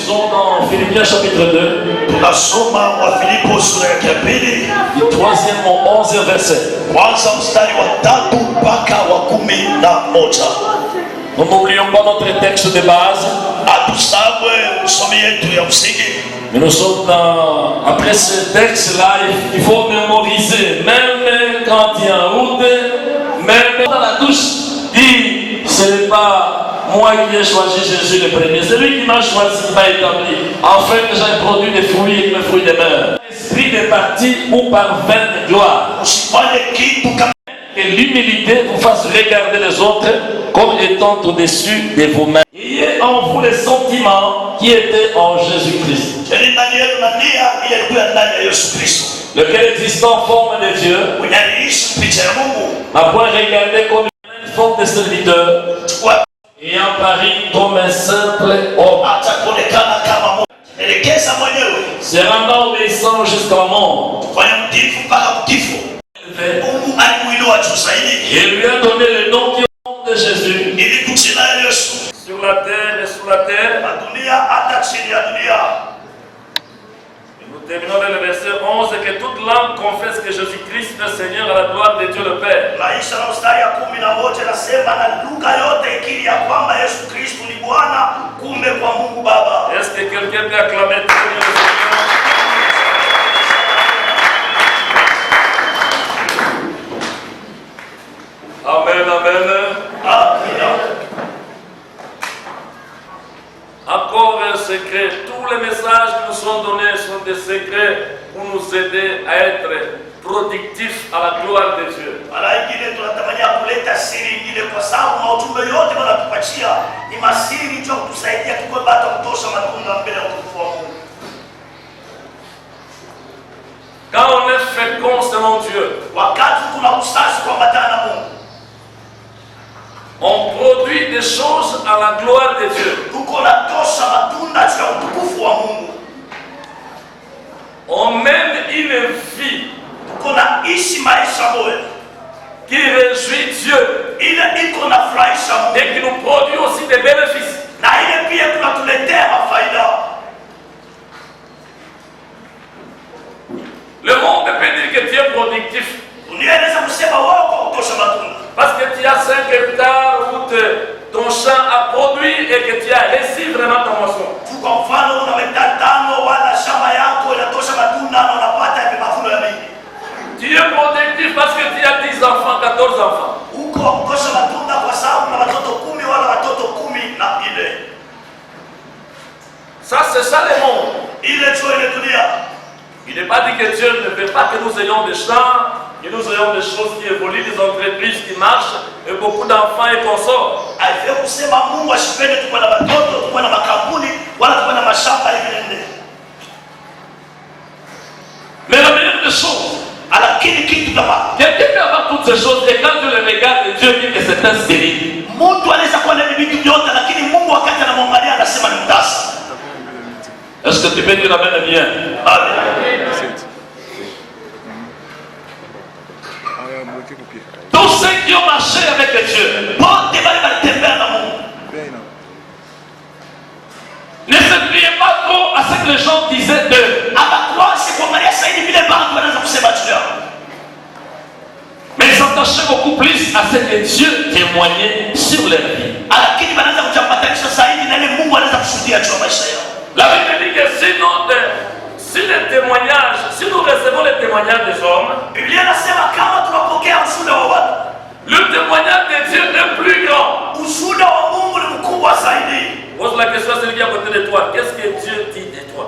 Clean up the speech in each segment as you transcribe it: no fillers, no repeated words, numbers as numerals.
lisons dans Philippiens chapitre 2. Tunasoma wa Filipo sura ya pili. Du 3e au 11e verset. Kwanza mstari wa 3 mpaka wa 11. Nous n'oublions pas notre texte de base. Atusabwe msomi yetu ya msingi. Mais nous sommes après ce texte-là, il faut mémoriser. Même quand il y a un route, même dans la douche, dit, ce n'est pas moi qui ai choisi Jésus le premier. C'est lui qui m'a choisi, qui m'a établi. Afin que j'aille produire des fruits et des fruits des mains. L'esprit des partis ou par vaine gloire. Que l'humilité vous fasse regarder les autres comme étant au-dessus de vous-mêmes. Ayez en vous les sentiments qui étaient en Jésus-Christ. Lequel existe en forme de Dieu, n'a point regardé comme une forme de serviteur, ayant paru comme un simple homme, se rendant obéissant jusqu'à la mort. Et lui a donné le nom qui est au nom de Jésus. Sur la terre et sous la terre. Et nous terminons le verset 11. Que toute langue confesse que Jésus-Christ est Seigneur à la gloire de Dieu le Père. Est-ce que quelqu'un peut acclamer le Seigneur? Amen, amen. Encore un secret. Tous les messages qui nous sont donnés sont des secrets pour nous aider à être productifs à la gloire de Dieu. Quand on est fécond selon Dieu, on produit des choses à la gloire de Dieu. On mène une vie qui réjouit Dieu et qui nous produit aussi des bénéfices. Le monde peut dire que tu es productif. Parce que tu as 5 hectares où ton champ a produit et que tu as reçu vraiment ta moisson. Tu es productif parce que tu as 10 enfants, 14 enfants. Ça, c'est ça le monde. Il n'est pas dit que Dieu ne veut pas que nous ayons des champs, que nous ayons des choses qui évoluent, des entreprises qui marchent, et beaucoup d'enfants et consorts. Mais la meilleure des choses, quelqu'un peut avoir toutes ces choses, et quand tu les regardes, Dieu dit que c'est un stérile. Est-ce que tu peux dire amen bien? Amen. Tous ceux qui ont marché avec Dieu ne se pliez pas trop à ce que les gens disaient d'eux. Mais ils s'attachaient beaucoup plus à ce que Dieu témoignait sur leur vie. La Bible dit que si les témoignages, si nous recevons les témoignages des hommes, le témoignage de Dieu est plus grand. Pose la question à celui qui est à côté de toi. Qu'est-ce que Dieu dit de toi?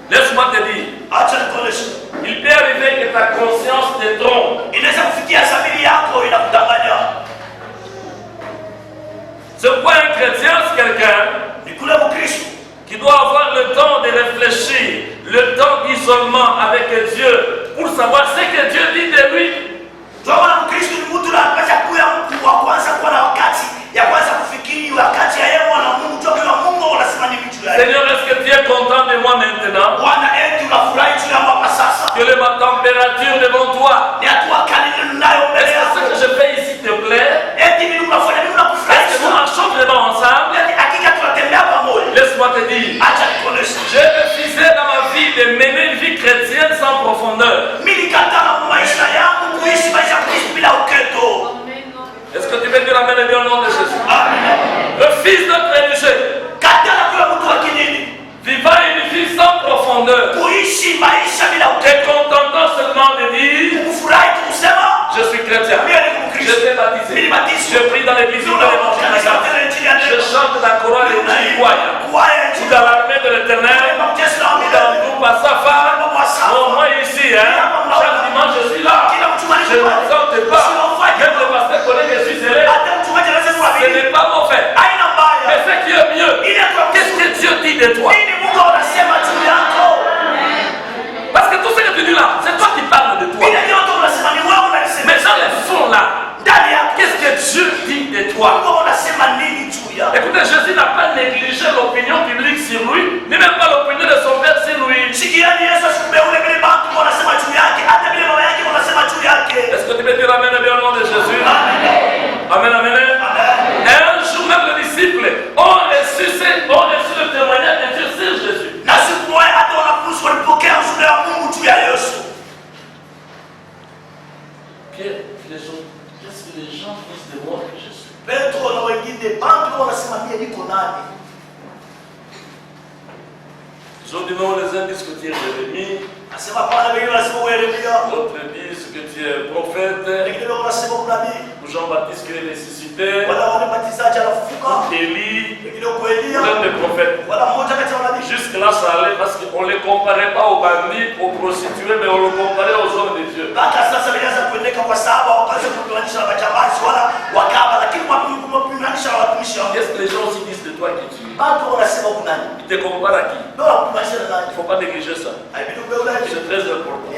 Laisse-moi te dire. Il peut arriver que ta conscience te trompe. C'est quoi un chrétien? C'est quelqu'un qui doit avoir le temps de réfléchir, le temps d'isolement avec Dieu pour savoir ce que Dieu dit de lui. Seigneur, est-ce que tu es content de moi maintenant? Quelle est ma température devant toi? Est-ce que ce que je fais ici te plaît? Est-ce que tu veux dire amen et bien au nom de Jésus? Le fils de religieux, vivant une vie sans profondeur, et contentant seulement de dire je suis chrétien, je t'ai baptisé, je prie dans l'église, je chante la chorale et je crois dans l'armée de l'éternel, dans tout Passafa. Bon, moi ici, chaque dimanche je suis là, je ne m'exalte pas, même le pasteur connaît que je suis zélé, ce n'est pas mon fait. Mais ce qui est mieux, qu'est-ce que Dieu dit de toi? Parce que tout ce que tu dis là, c'est toi qui parles de toi. Mais dans les fonds là, qu'est-ce que Dieu dit de toi? Écoutez, Jésus n'a pas négligé l'opinion publique sur lui, ni même pas l'opinion de son père sur lui. Est-ce que tu peux dire amen bien au nom de Jésus? Amen, amen. Et un jour même les disciples ont reçu le témoignage de Dieu sur Jésus. Pierre, qu'est-ce que les gens disent de moi que je suis? Ils ont dit non, les uns disent que tu es Jérémie, d'autres disent que tu es prophète, ou Jean-Baptiste qui est ressuscité, Élie, plein de prophètes. Jusque là ça allait parce qu'on ne les comparait pas aux bandits, aux prostituées, mais on les comparait aux hommes de Dieu. Qu'est-ce que les gens aussi disent de toi qui tu es? Ils te comparent à qui? Il ne faut pas négliger ça. C'est très important.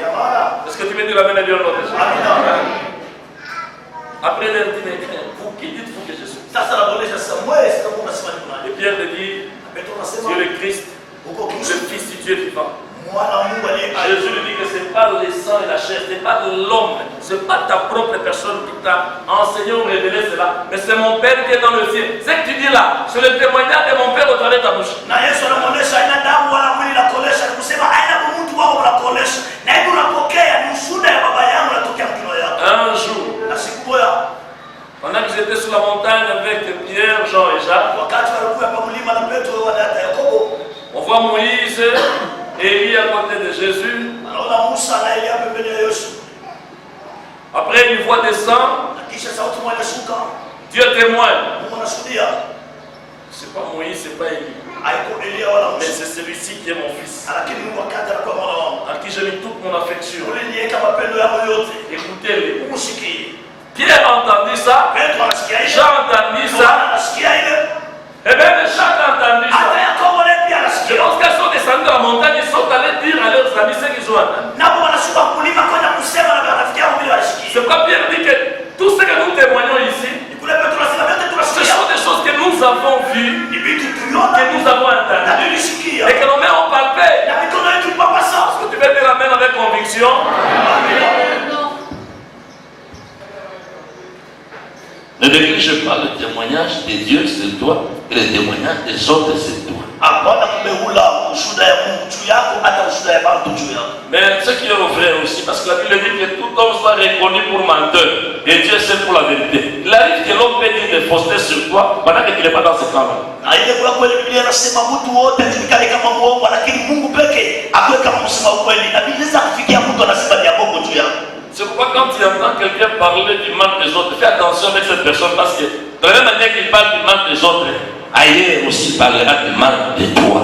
Est-ce que tu veux dire la même Dieu? Après leur dit, vous qui dites-vous que je suis? Et Pierre te dit, tu es le Christ, le Fils du Dieu vivant. Jésus lui dit que ce n'est pas le sang et la chair, ce n'est pas l'homme, ce n'est pas ta propre personne qui t'a enseigné ou révélé cela, mais c'est mon Père qui est dans le ciel. Ce que tu dis là, c'est le témoignage de mon Père au travers de ta bouche. Un jour, pendant qu'ils étaient sur la montagne avec Pierre, Jean et Jacques, on voit Moïse et Élie à côté de Jésus. Après une voix descend, Dieu témoigne. C'est pas Moïse, c'est pas Élie, mais c'est celui-ci qui est mon fils, à qui j'ai mis toute mon affection. Écoutez-le. Pierre a entendu ça, Jean a entendu ça, et même Jacques a entendu ça. Et lorsqu'ils sont descendus de la montagne, ils sont allés dire à leurs amis ce qu'ils ont entendu. C'est pourquoi Pierre dit que tout ce que nous témoignons ici, ce sont des choses que nous avons vues, que nous avons entendues, et que nos mains ont palpé. Est-ce que tu veux dire amen avec conviction? Ne néglige pas le témoignage de Dieu sur toi et le témoignage des autres sur toi. Mais ce qui est vrai aussi, parce que la Bible dit que tout homme soit reconnu pour menteur et Dieu sait pour la vérité. Il arrive que l'homme peut dire des faussetés sur toi pendant que tu n'es pas dans ce camp-là. C'est pourquoi quand tu entends quelqu'un parler du mal des autres, fais attention avec cette personne parce que de la même manière qu'il parle du mal des autres, ailleurs aussi parlera du mal de toi.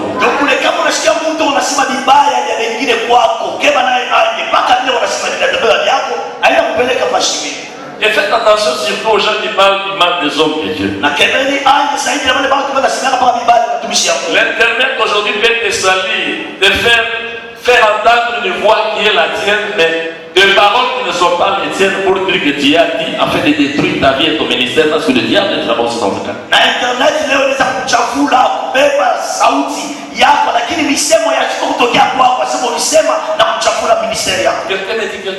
Et faites attention surtout aux gens qui parlent du mal des hommes de Dieu. L'internet aujourd'hui peut te salir, te faire entendre une voix qui est la tienne, mais des paroles qui ne sont pas les tiennes pour dire que Dieu a dit afin de détruire ta vie et ton ministère, parce que le diable est d'abord dans le cas. Quelqu'un me dit que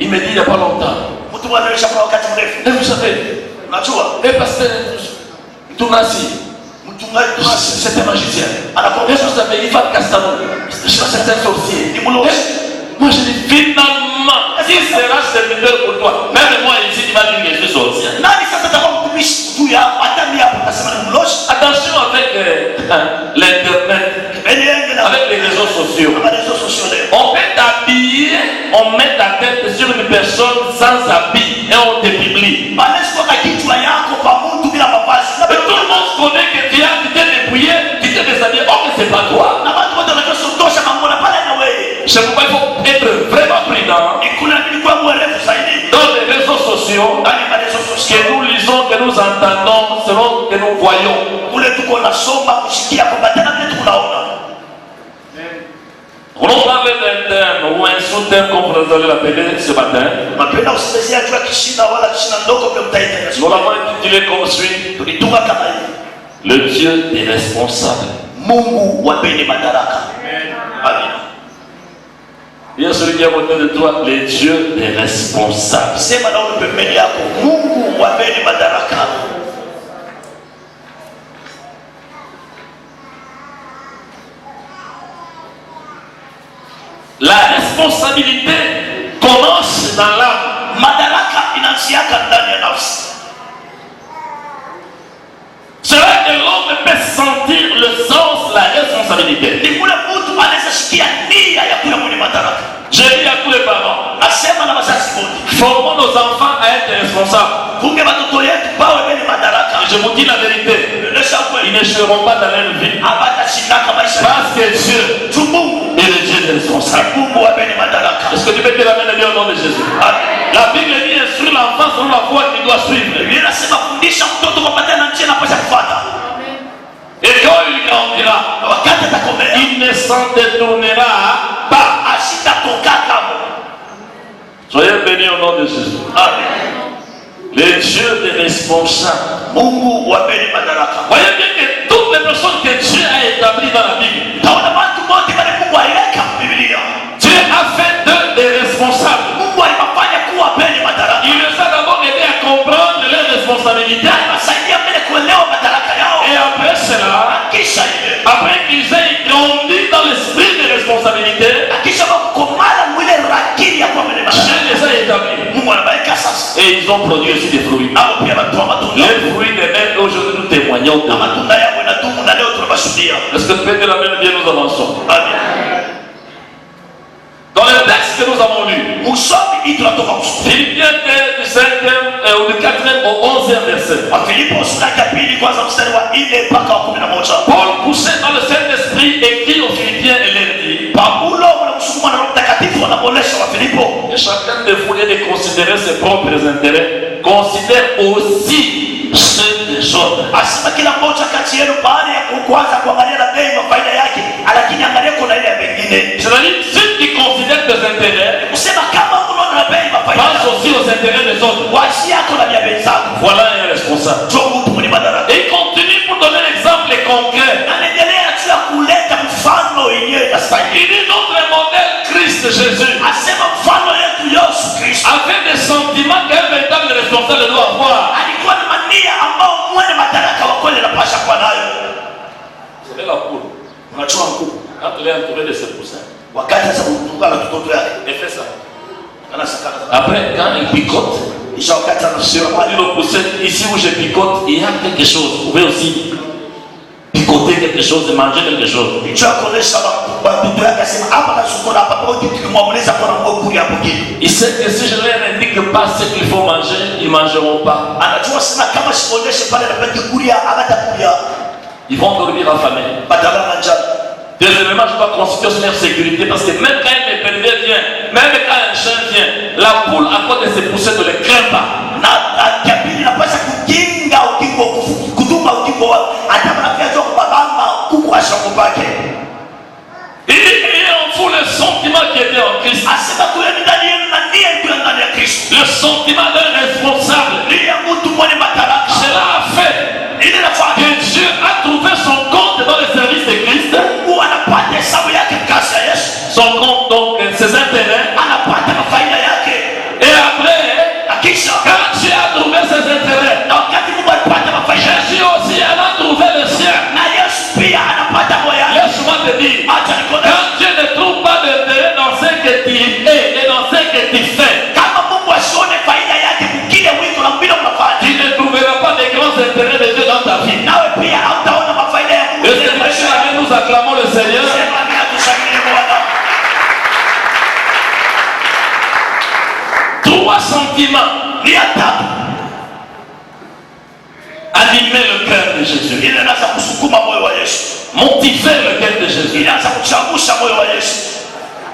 il me dit il n'y a pas longtemps. Et vous savez, et pasteur Tounasi, c'est un magicien. Et vous savez, il va Castanou, c'est un sorcier. Moi je dis finalement, qui sera serviteur pour toi? Même moi ici, tu vas dire que je suis sorcier. Attention avec l'internet, avec les réseaux sociaux. On peut t'habiller, on met ta tête sur une personne sans habit et on te publie. Et tout le monde connaît que tu t'es dépouillé, tu t'es déshabillé. Oh, mais c'est pas toi. C'est pourquoi il faut être vraiment prudent dans les réseaux sociaux, que nous lisons, que nous entendons, selon que nous voyons. On parle d'un terme ou un sous-terme comme vous allez l'appeler ce matin. Nous l'avons intitulé comme suit: le Dieu des responsables. Il y a celui qui est à côté de toi, les dieux des responsables. La responsabilité commence dans l'âme. C'est vrai que l'homme peut sentir le sens, la responsabilité. Je dis à tous les parents, formons nos enfants à être responsables. Je vous dis la vérité, ils n'échoueront pas dans leur vie. Parce que Dieu est le Dieu des responsables. Est-ce que tu peux te l'amener au nom de Jésus? La Bible dit instruire l'enfant selon la voie qu'il doit suivre. Et quand il grandira, il ne s'en détournera pas. Soyez bénis au nom de Jésus. Amen. Les dieux des responsables. Voyez bien que toutes les personnes que Dieu a établies dans la Bible, Dieu a fait d'eux des responsables. Il les a d'abord aidés à comprendre leurs responsabilités. Et après cela, après qu'ils aient grandi dans l'esprit de responsabilité, Dieu les a établis. Et ils ont produit aussi des fruits. Les fruits des mêmes aujourd'hui nous témoignons de. Est-ce que tu peux dire la même bien, nous avançons? Amen. Dans le texte que nous avons lu, Philippiens du 5e ou du 4e au 11e verset. Paul, poussé dans le Saint-Esprit, écrit aux Philippiens et leur dit: et chacun de vous, lieu de considérer ses propres intérêts, considère aussi ceux des autres. C'est-à-dire, ceux qui considèrent des intérêts pensent aussi aux intérêts des autres. Voilà un responsable. Et il continue pour donner l'exemple concret. Il dit notre modèle Christ Jésus avait des sentiments qu'un véritable responsable doit avoir. Vous savez la poule, quand elle est entourée de ses poussins, elle fait ça. Après, quand elle picote, sur le poussin, ici où je picote, il y a quelque chose. Vous pouvez aussi picoter quelque chose, manger quelque chose. Il sait que si je leur indique pas ce qu'il faut manger, ils ne mangeront pas. Ils vont dormir affamés. Deuxièmement, je dois constituer aussi leur sécurité parce que même quand un épervier vient, même quand un chien vient, la poule, à cause de ses poussins, ne les craint pas. Il en fout le sentiment qui était en Christ. Le sentiment d'un responsable. Cela a fait que Dieu a trouvé son compte dans le service de Christ. Son compte, donc, ses intérêts. Et après, quand Dieu a trouvé ses intérêts, Jésus aussi a trouvé le sien. Laisse-moi te dire, quand Dieu ne trouve pas d'intérêt dans ce que tu de Jésus. ile inaanza kusukuma moyo wa Yesu, Motiver le cœur de Jésus. inaanza kuchangamsha moyo wa Yesu.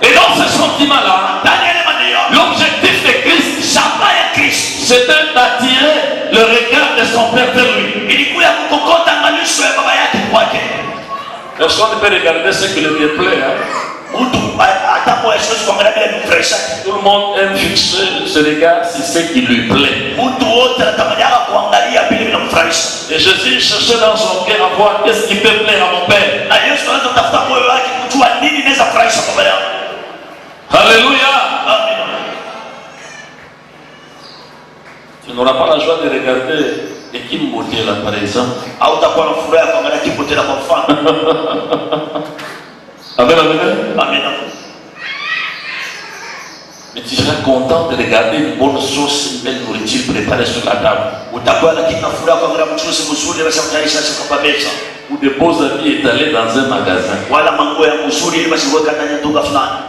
Et dans ce sentiment-là, Daniel maneno, l'objectif de Christ, shamba ya Kristo c'était d'attirer le regard de son Père vers lui. ilikuwa kukokota ngalisho ya baba yake kwake. Personne ne peut regarder ce qui lui déplaît. Mtu hata kwa Yesu kuangalia bila kumfurahisha. Tout le monde aime fixer ce regard sur ce qui lui plaît. Mtu wote anatamani kuangalia bila kumfurahisha. Et Jésus cherchait dans son cœur à voir qu'est-ce qui peut plaire à mon Père. Na Yesu anatafuta moyo wake kujua nini inaweza kufurahisha baba yake. Alléluia. Amen. Tu n'auras pas la joie de regarder l'équipe beauté là par exemple. Hautakuwa na furaha kuangalia kipo tena kwa mfano. Amen, amen. Amen. Mais tu seras content de regarder une bonne sauce, une belle nourriture préparée sur la table. Utakuwa na kitu furaha kuangalia mchuzi mzuri basi utaisha kwa meza. Ou de beaux habits étalés dans un magasin. Wala manguo ya mzuri ili basi weka ndani ya duka fulani.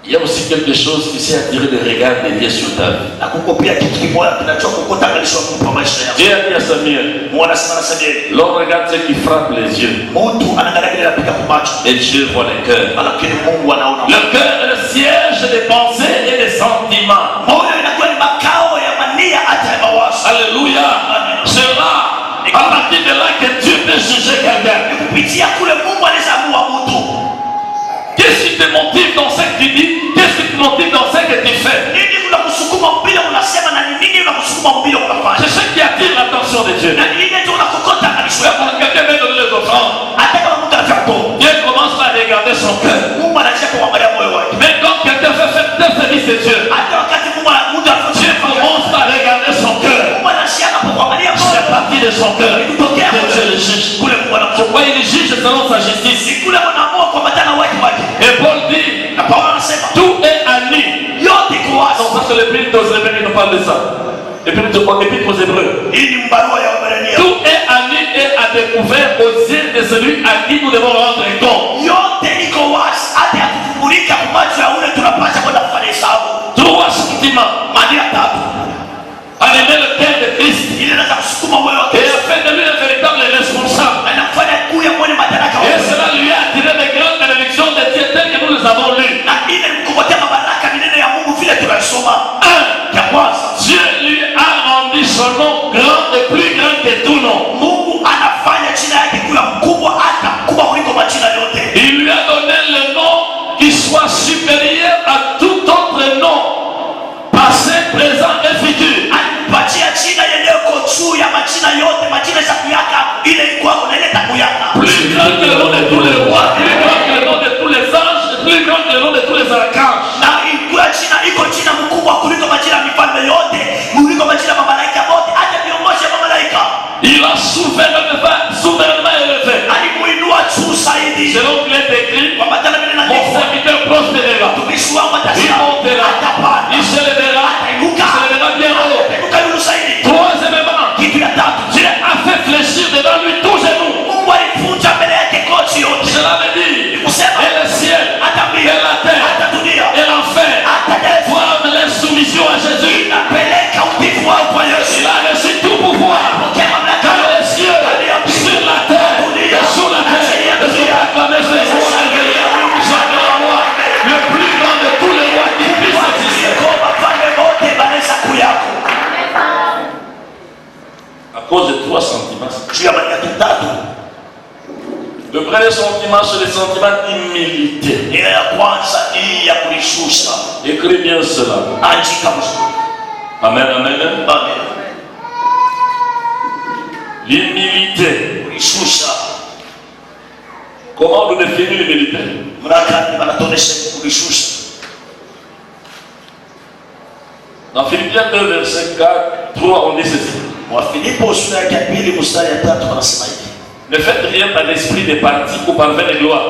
Il y a aussi quelque chose qui sait attirer le regard de Dieu sur ta vie. Na kuko pia kitu kimoja kinachokokota ngalisho kwa maisha yako. Dieu a dit à Samuel, Mwana sana Samuel. l'homme regarde ce qui frappe les yeux. Mtu anaangalia kile anapika kwa macho. Et Dieu voit le cœur. Lakini Mungu anaona. Le cœur est le siège des pensées et des sentiments. Moyo inakuwa ni makao ya mania hata ya mawazo. Alléluia. C'est là, à partir de là que Dieu peut juger quelqu'un. Kupitia kule Mungu anaamua mtu. Qu'est-ce qui te motive dans ce que tu dis? Qu'est-ce qui te motive dans ce que tu fais? Nini unakusukuma mbele unasema na nini unakusukuma mbele unafanya? C'est ce qui attire l'attention de Dieu. Na nini ndio unakokota ngalisho yako? Quand quelqu'un met donner les offrandes, Hata kama mtu anafanya kwa Dieu commence par regarder son cœur. Mungu anaanza kuangalia moyo wake. Mais quand quelqu'un fait faire service de Dieu, Hata wakati Mungu anafanya Dieu commence par regarder son cœur. Mungu anaanza kuangalia moyo. C'est parti de son cœur. Kutokea Que Dieu le juge. kule Mungu anafanya. Pourquoi il juge selon sa justice? Kule wanaamua kwa matana wake wake. Et Paul dit, Na Paulo anasema tout est à nu. yote kwa wazi. Donc ça c'est l'épître aux Hébreux qui nous parle de ça. L'épître aux Hébreux. Hii ni mbarua ya Waebrania. Tout est à nu et à découvert aux yeux de celui à qui nous devons rendre compte. Yote iko wazi hata ya kufumulika kwa macho ya ule tunapaswa kwenda kufanya hesabu. Trois sentiments. Maana tatu. À aimer le cœur de Christ. Ile inaweza kusukuma moyo wake. Et à faire de lui un véritable responsable. Anafanya kuya mwenye madaraka. Et cela lui a attiré de grandes bénédictions de Dieu telles que nous les avons lues. Na ile mkupotea mabaraka minene ya Mungu vile tunasoma. Un, Ya kwanza, Dieu lui a rendu son nom grand et plus grand que tout nom. Mungu anafanya jina yake kuwa mkubwa hata mkubwa kuliko majina yote. Il lui a donné le nom qui soit supérieur à tout autre nom, passé, présent et futur. Alimpatia jina yenye iko juu ya majina yote, majina za kuyaka ile iko hapo na ile takuyaka. Plus grand que le nom de tous les rois, plus grand que le nom de tous les anges, plus grand que le nom de tous les archanges. Na ikuwa jina iko jina mkubwa kuliko majina ya mifalme yote, kuliko majina ya malaika wote, hata viongozi wa malaika. Il a souverainement élevé. Alimuinua juu zaidi. Selon qu'il est écrit, Kwa matana vile na mon serviteur prospérera. mtumishi wangu Il atasema montera, atapanda. il se lèvera, il se lèvera bien haut. Atainuka yule zaidi. Troisièmement, Kitu ya tatu. Dieu a fait fléchir devant lui tous genoux. Mungu alivunja mbele yake goti yote. Cela veut dire, Kusema et le ciel, hata et mbingu, la terre, hata dunia, et l'enfer, hata devu voient leur soumission à Jésus. inapeleka utifu wao kwa Yesu. Il a reçu tout pouvoir. Pokea mamlaka Dans les cieux, sur la terre, et sous la terre. Je suis acclamé ce jour à J'acclame à moi, le plus grand de tous les rois qui puissent exister. Kwa wafalme wote wanaweza kuyako. À cause de trois sentiments. Juu ya maneno tatu. Le premier sentiment, c'est le sentiment d'humilité. Ile ya kwanza hii ya kulishusha. Écris bien cela. Andika mzuri. Amen, amen. Amen. L'humilité. Kulishusha. Comment on définit l'humilité? Mrakani wanatuonesha kulishusha. Dans Philippiens 2, verset 4, 3, on dit ceci. Wafilipo sura ya pili mstari ya 3 wanasema hivi. Ne faites rien par l'esprit de parti ou par vaine gloire.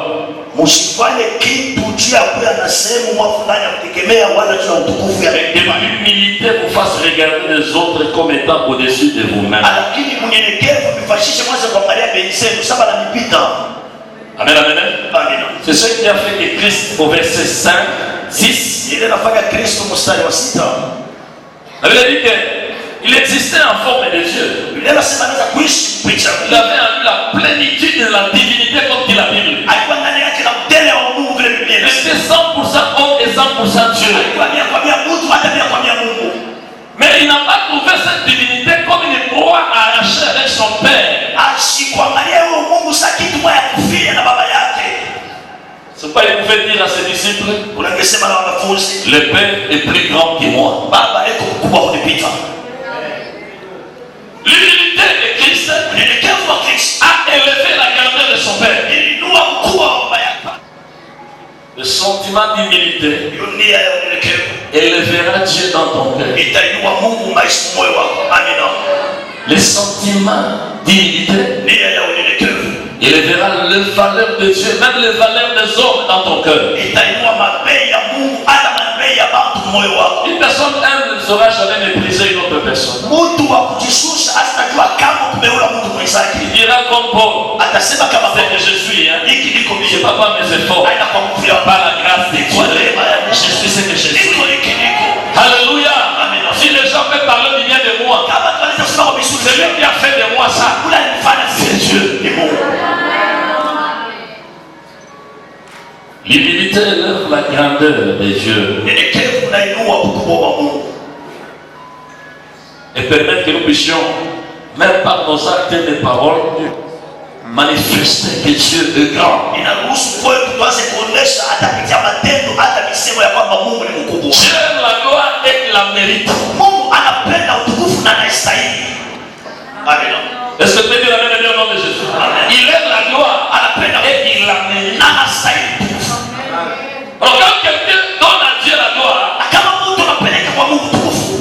Msifanye kitu juu ya kuwa na sehemu mwa fulani ya kutegemea wala juu ya utukufu ya Et que l'humilité vous fasse regarder les autres comme étant au-dessus de vous-même. lakini mnyenyekevu mfashishe mwanzo kuangalia bei zenu saba na mipita. Amen, amen. Amina. C'est ce qui a fait que Christ, au verset 5, 6, Ile nafanya Kristo mstari wa 6. avait dit qu'il existait en forme de Dieu. Biblia inasema anaweza kuishi picha. Il avait en lui la plénitude de la divinité comme dit la Bible. Alikuwa ndani yake na mtele wa Mungu vile Biblia Il inasema. était 100% homme et 100% Dieu. Alikuwa mia kwa mia mtu hata mia kwa mia Mungu. Mais il n'a pas trouvé cette divinité comme une proie à arracher avec son père. Asikuangalia huyo Mungu sa kitu moja kufia na baba yake. C'est pourquoi il pouvait dire à ses disciples, Unangesema na wanafunzi, le Père est plus grand que moi. baba eko mkubwa kunipita. L'humilité de Christ Unyenyekevu wa Kristo a élevé la grandeur de son Père. ilinua mkubwa wa baba yake. Le sentiment d'humilité Hiyo nia ya unyenyekevu élèvera Dieu dans ton cœur. itainua Mungu maisha moyo wako. Amina. Le sentiment d'humilité Nia ya unyenyekevu élèvera les valeurs de Dieu, même les valeurs des hommes dans ton cœur. itainua mabei ya Mungu hata mabei ya watu moyo wako. Une personne humble ne saura jamais mépriser une autre personne. Mtu wa kujishusha asitajua kama kubeula mtu mwenzake. Il dira comme Paul, Atasema kama c'est que je suis, hein. hiki niko Je ne mimi. pas par mes efforts, Haina kwa nguvu ya par la grâce de kwa Dieu. neema ya Mungu. Je suis ce que je suis. Niko hiki niko. Alléluia. Amen. Si les gens peuvent parler du bien de moi, Kama tunaweza kusema kwa misuli c'est lui qui a fait de moi ça. kula nifanya C'est Dieu. ni Mungu. L'humilité élève la grandeur de Dieu Nyenyekevu unainua ukubwa wa Mungu. et permet que nous puissions, même par nos actes et nos paroles, manifester que Dieu est grand. Inaruhusu kwetu tuanze kuonesha hata kupitia matendo hata misemo ya kwamba Mungu ni mkubwa. Dieu aime la gloire et il la mérite. Mungu anapenda utukufu na anastahili. Amen. Est-ce que tu peux dire la même chose au nom de Jésus? Amen. Il aime la gloire Anapenda et il la mérite. na anastahili utukufu. Alors quand quelqu'un donne à Dieu la gloire, Na kama mtu anapeleka kwa Mungu utukufu,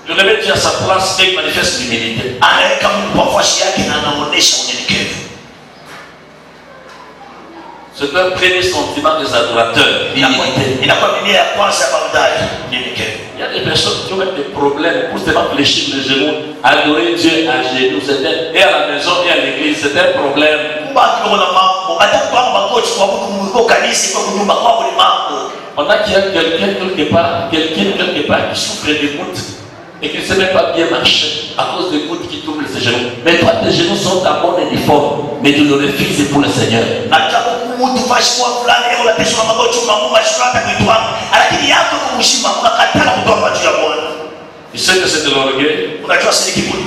je le mets Dieu à sa place et il manifeste l'humilité. anaweka Mungu kwa nafasi yake na anaonesha unyenyekevu. C'est un premier sentiment des adorateurs, l'humilité. Inakuwa nia ya kwanza ya baadaye unyenyekevu. Il y a des personnes qui ont même des problèmes pour se faire fléchir les genoux, adorer Dieu à genoux, et à la maison et à l'église, c'est un problème. Mbaki kuna mambo hata kwa magoti kwa Mungu kwa kanisa kwa kunyumba kwa ni mambo. On a qu'il y a quelqu'un quelque part qui souffre des gouttes et qui ne sait même pas bien marcher à cause des gouttes qui touchent ses genoux. Mais toi, tes genoux sont à bon et fort, mais tu le refuses pour le Seigneur. Hata mtu fashi kwa fulani leo unateswa na magoti kwa Mungu ashirata kuitwa. Lakini yako kumshima unakataa kutoa maji ya Bwana. Tu sais que c'est de l'orgueil. Unajua si kiburi.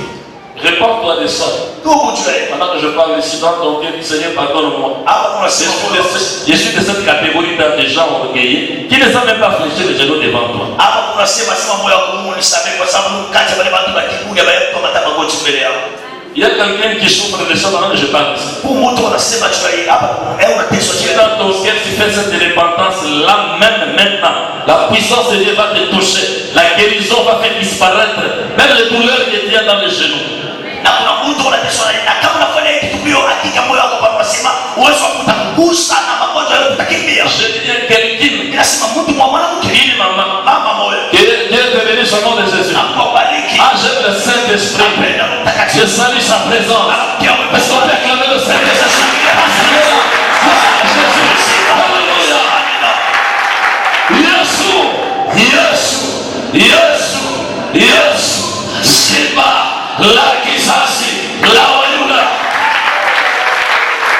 Réponds-toi de ça. Ndugu tuelewe. Pendant que je parle ici dans ton cœur, dis Seigneur, pardonne-moi. Hapa kuna Je sema suis de cette catégorie de gens orgueillés qui ne savent même pas fléchir les genoux devant toi. hapa kuna sema moyo wako Mungu nisamehe kwa sababu kati wale watu wa kiburi ambao kwa mataka magoti mbele yao. Il y a quelqu'un qui souffre de ça pendant que je parle ici. Huyu mtu anasema tu hapa unateswa Si chini. dans ton cœur tu fais cette repentance là même maintenant, la puissance de Dieu va te toucher, la guérison va faire disparaître, même les douleurs que tu as dans les genoux. Na kuna mtu anateswa na kama unafanya kitu hiyo hakika moyo wako kwa unasema uwezo wa kutakugusa na magonjwa yote utakimbia. Je dis à quelqu'un, Inasema mtu mwa mwanamke il maman, mama moyo. que Dieu te bénisse au nom de Jésus. Akubariki. Ah, j'aime le Saint-Esprit. Apenda Je mtakatifu. salue sa présence. Est-ce qu'on peut acclamer le Saint-Esprit? Alléluia. Yesu, Yesu, Yesu, Yesu, Simba, la kisasi, la wayuna.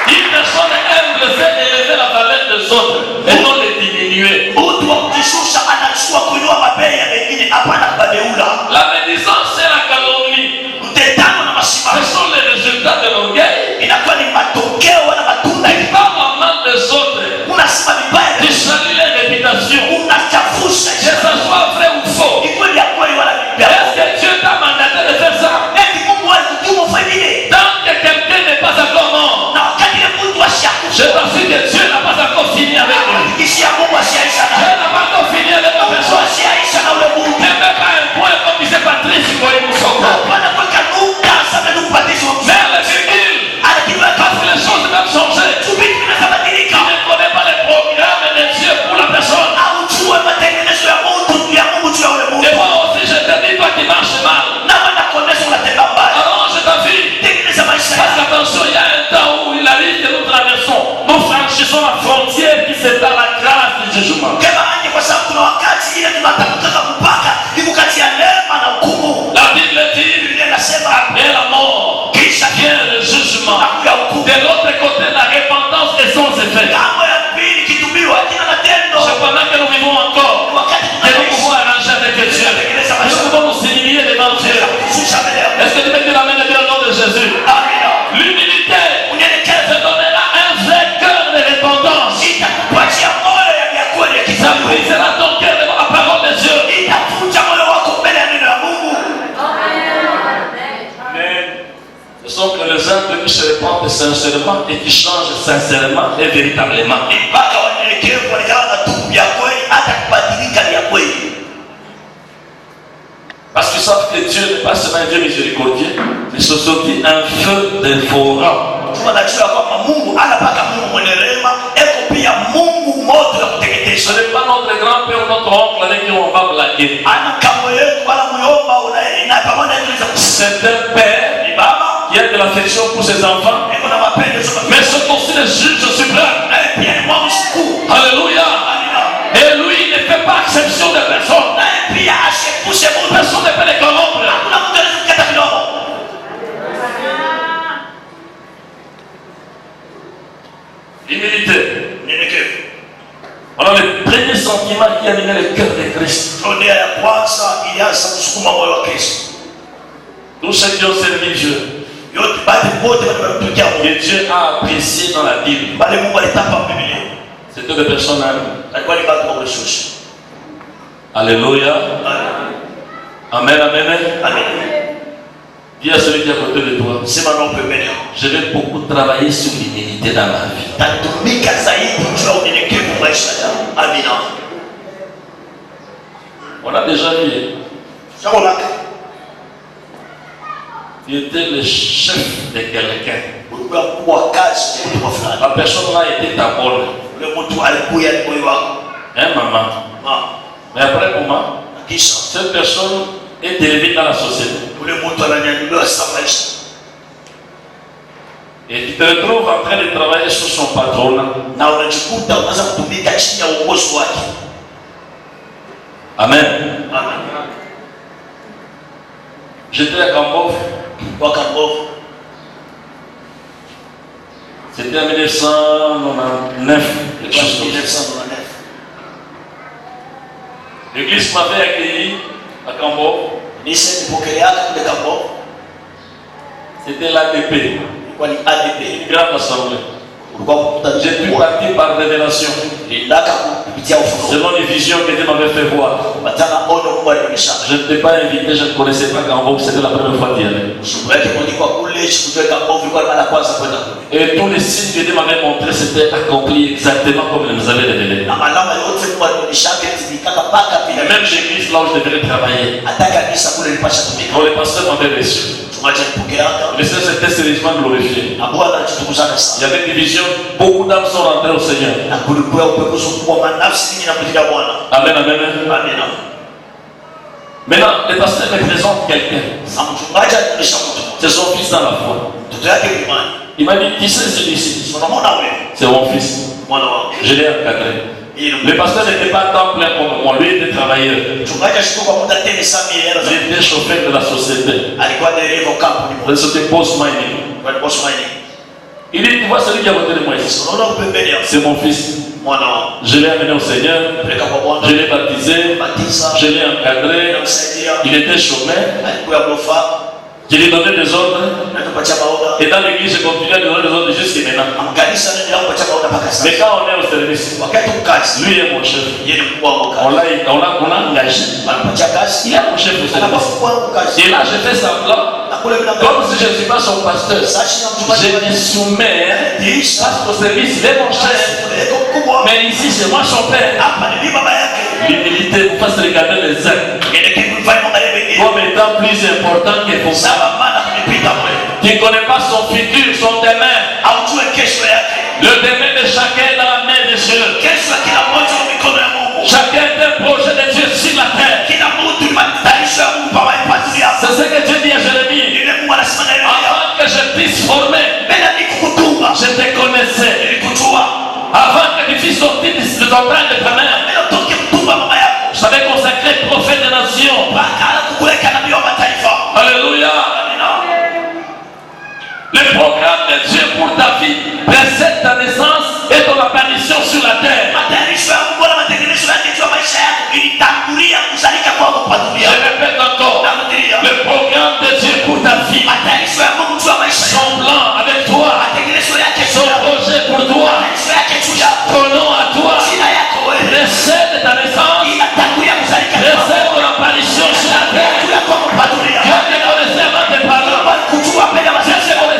Une personne humble fait élever la valeur des autres et non les diminuer. Mtu wa kujishusha anachukua kuinua mabei ya wengine hapana kubabeula. La médisance et la calomnie, Mtetano na mashimano ce sont les résultats de l'orgueil. inakuwa ni matokeo na matunda. Tu parles en mal des autres, Unasema vibaya, tu salis les réputations, unachafusha que ce soit vrai ou faux. ni kweli ya kweli wala vibaya. Est-ce que Dieu t'a mandaté de faire ça? Eti Mungu sont que les êtres qui se répandent sincèrement et qui changent sincèrement et véritablement. Parce qu'ils savent que Dieu n'est pas seulement un Dieu miséricordieux, mais c'est aussi un feu dévorant. Ce n'est pas notre grand-père ou notre oncle avec qui on va blaguer. C'est un père qui a de l'affection pour ses enfants, mais c'est aussi le juge suprême. Alléluia. Et lui, il ne fait pas exception de personne. Personne ne peut les corrompre. Humilité. Alors le premier sentiment qui animait le cœur de Christ. Tous ceux qui ont servi Dieu, que Dieu a apprécié dans la Bible, c'était des personnes humbles. Alléluia. Amen, amen. Dis à celui qui est à côté de toi, je vais beaucoup travailler sur l'humilité dans ma vie. On a déjà vu. Il était le chef de quelqu'un. La personne là était ta bonne. Hein, maman? Mais après comment? Cette personne est élevée dans la société. Et tu te retrouves en train de travailler sur son patronat. Amen. J'étais à Cambov. C'était en 1999. L'église m'avait accueilli à Cambov. C'était l'ADP. Une grande assemblée. J'ai pu partir par révélation. Selon les visions que Dieu m'avait fait voir. Je ne t'ai pas invité, je ne connaissais pas Cambov, c'était la première fois d'y aller. Et tous les signes que Dieu m'avait montrés, c'était accompli exactement comme il nous avait révélé. Et même l'église là où je devais travailler. Quand les pasteurs m'avaient reçu. Le Seigneur s'était sérieusement glorifié. Il y avait des visions, beaucoup d'âmes sont rentrées au Seigneur. Amen, amen. Maintenant, le pasteur me présente quelqu'un. C'est son fils dans la foi. Il m'a dit, qui c'est celui-ci? C'est mon fils. Je l'ai encadré. Le pasteur n'était pas à temps plein comme moi, lui était travailleur. J'étais chauffeur de la société. C'était post mining. Il dit, tu vois celui qui a voté de moi ici. C'est mon fils. Je l'ai amené au Seigneur. Je l'ai baptisé. Je l'ai encadré. Il était chômeur. Je lui ai donné des ordres. Et dans l'église, je continue à donner des ordres jusqu'à maintenant. Mais quand on est au service, lui est mon chef. On l'a engagé. Il est mon chef au service. Et là, je fais semblant. Comme si je ne suis pas son pasteur. Je me soumets. Parce qu'au service, il est mon chef. Mais ici, c'est moi son père. L'humilité vous fasse regarder les uns comme étant plus important que vous. Tu ne connais pas son futur, son demain. Le demain de chacun est dans la main de Dieu. Chacun est un projet de Dieu sur la terre. C'est ce que Dieu dit à Jérémie. Avant que je puisse former, je te connaissais. Avant que tu fusses sortir de ton train de ta mère, je t'avais consacré prophète des nations. Alléluia. Le programme de Dieu pour ta vie précède ta naissance et ton apparition sur la terre. Je répète encore. Le programme de Dieu pour ta vie, son plan avec toi, son projet pour toi, ton nom à toi, précède ta naissance, précède ton apparition sur la terre. Dieu te connaissait avant tes parents. Dieu te connaissait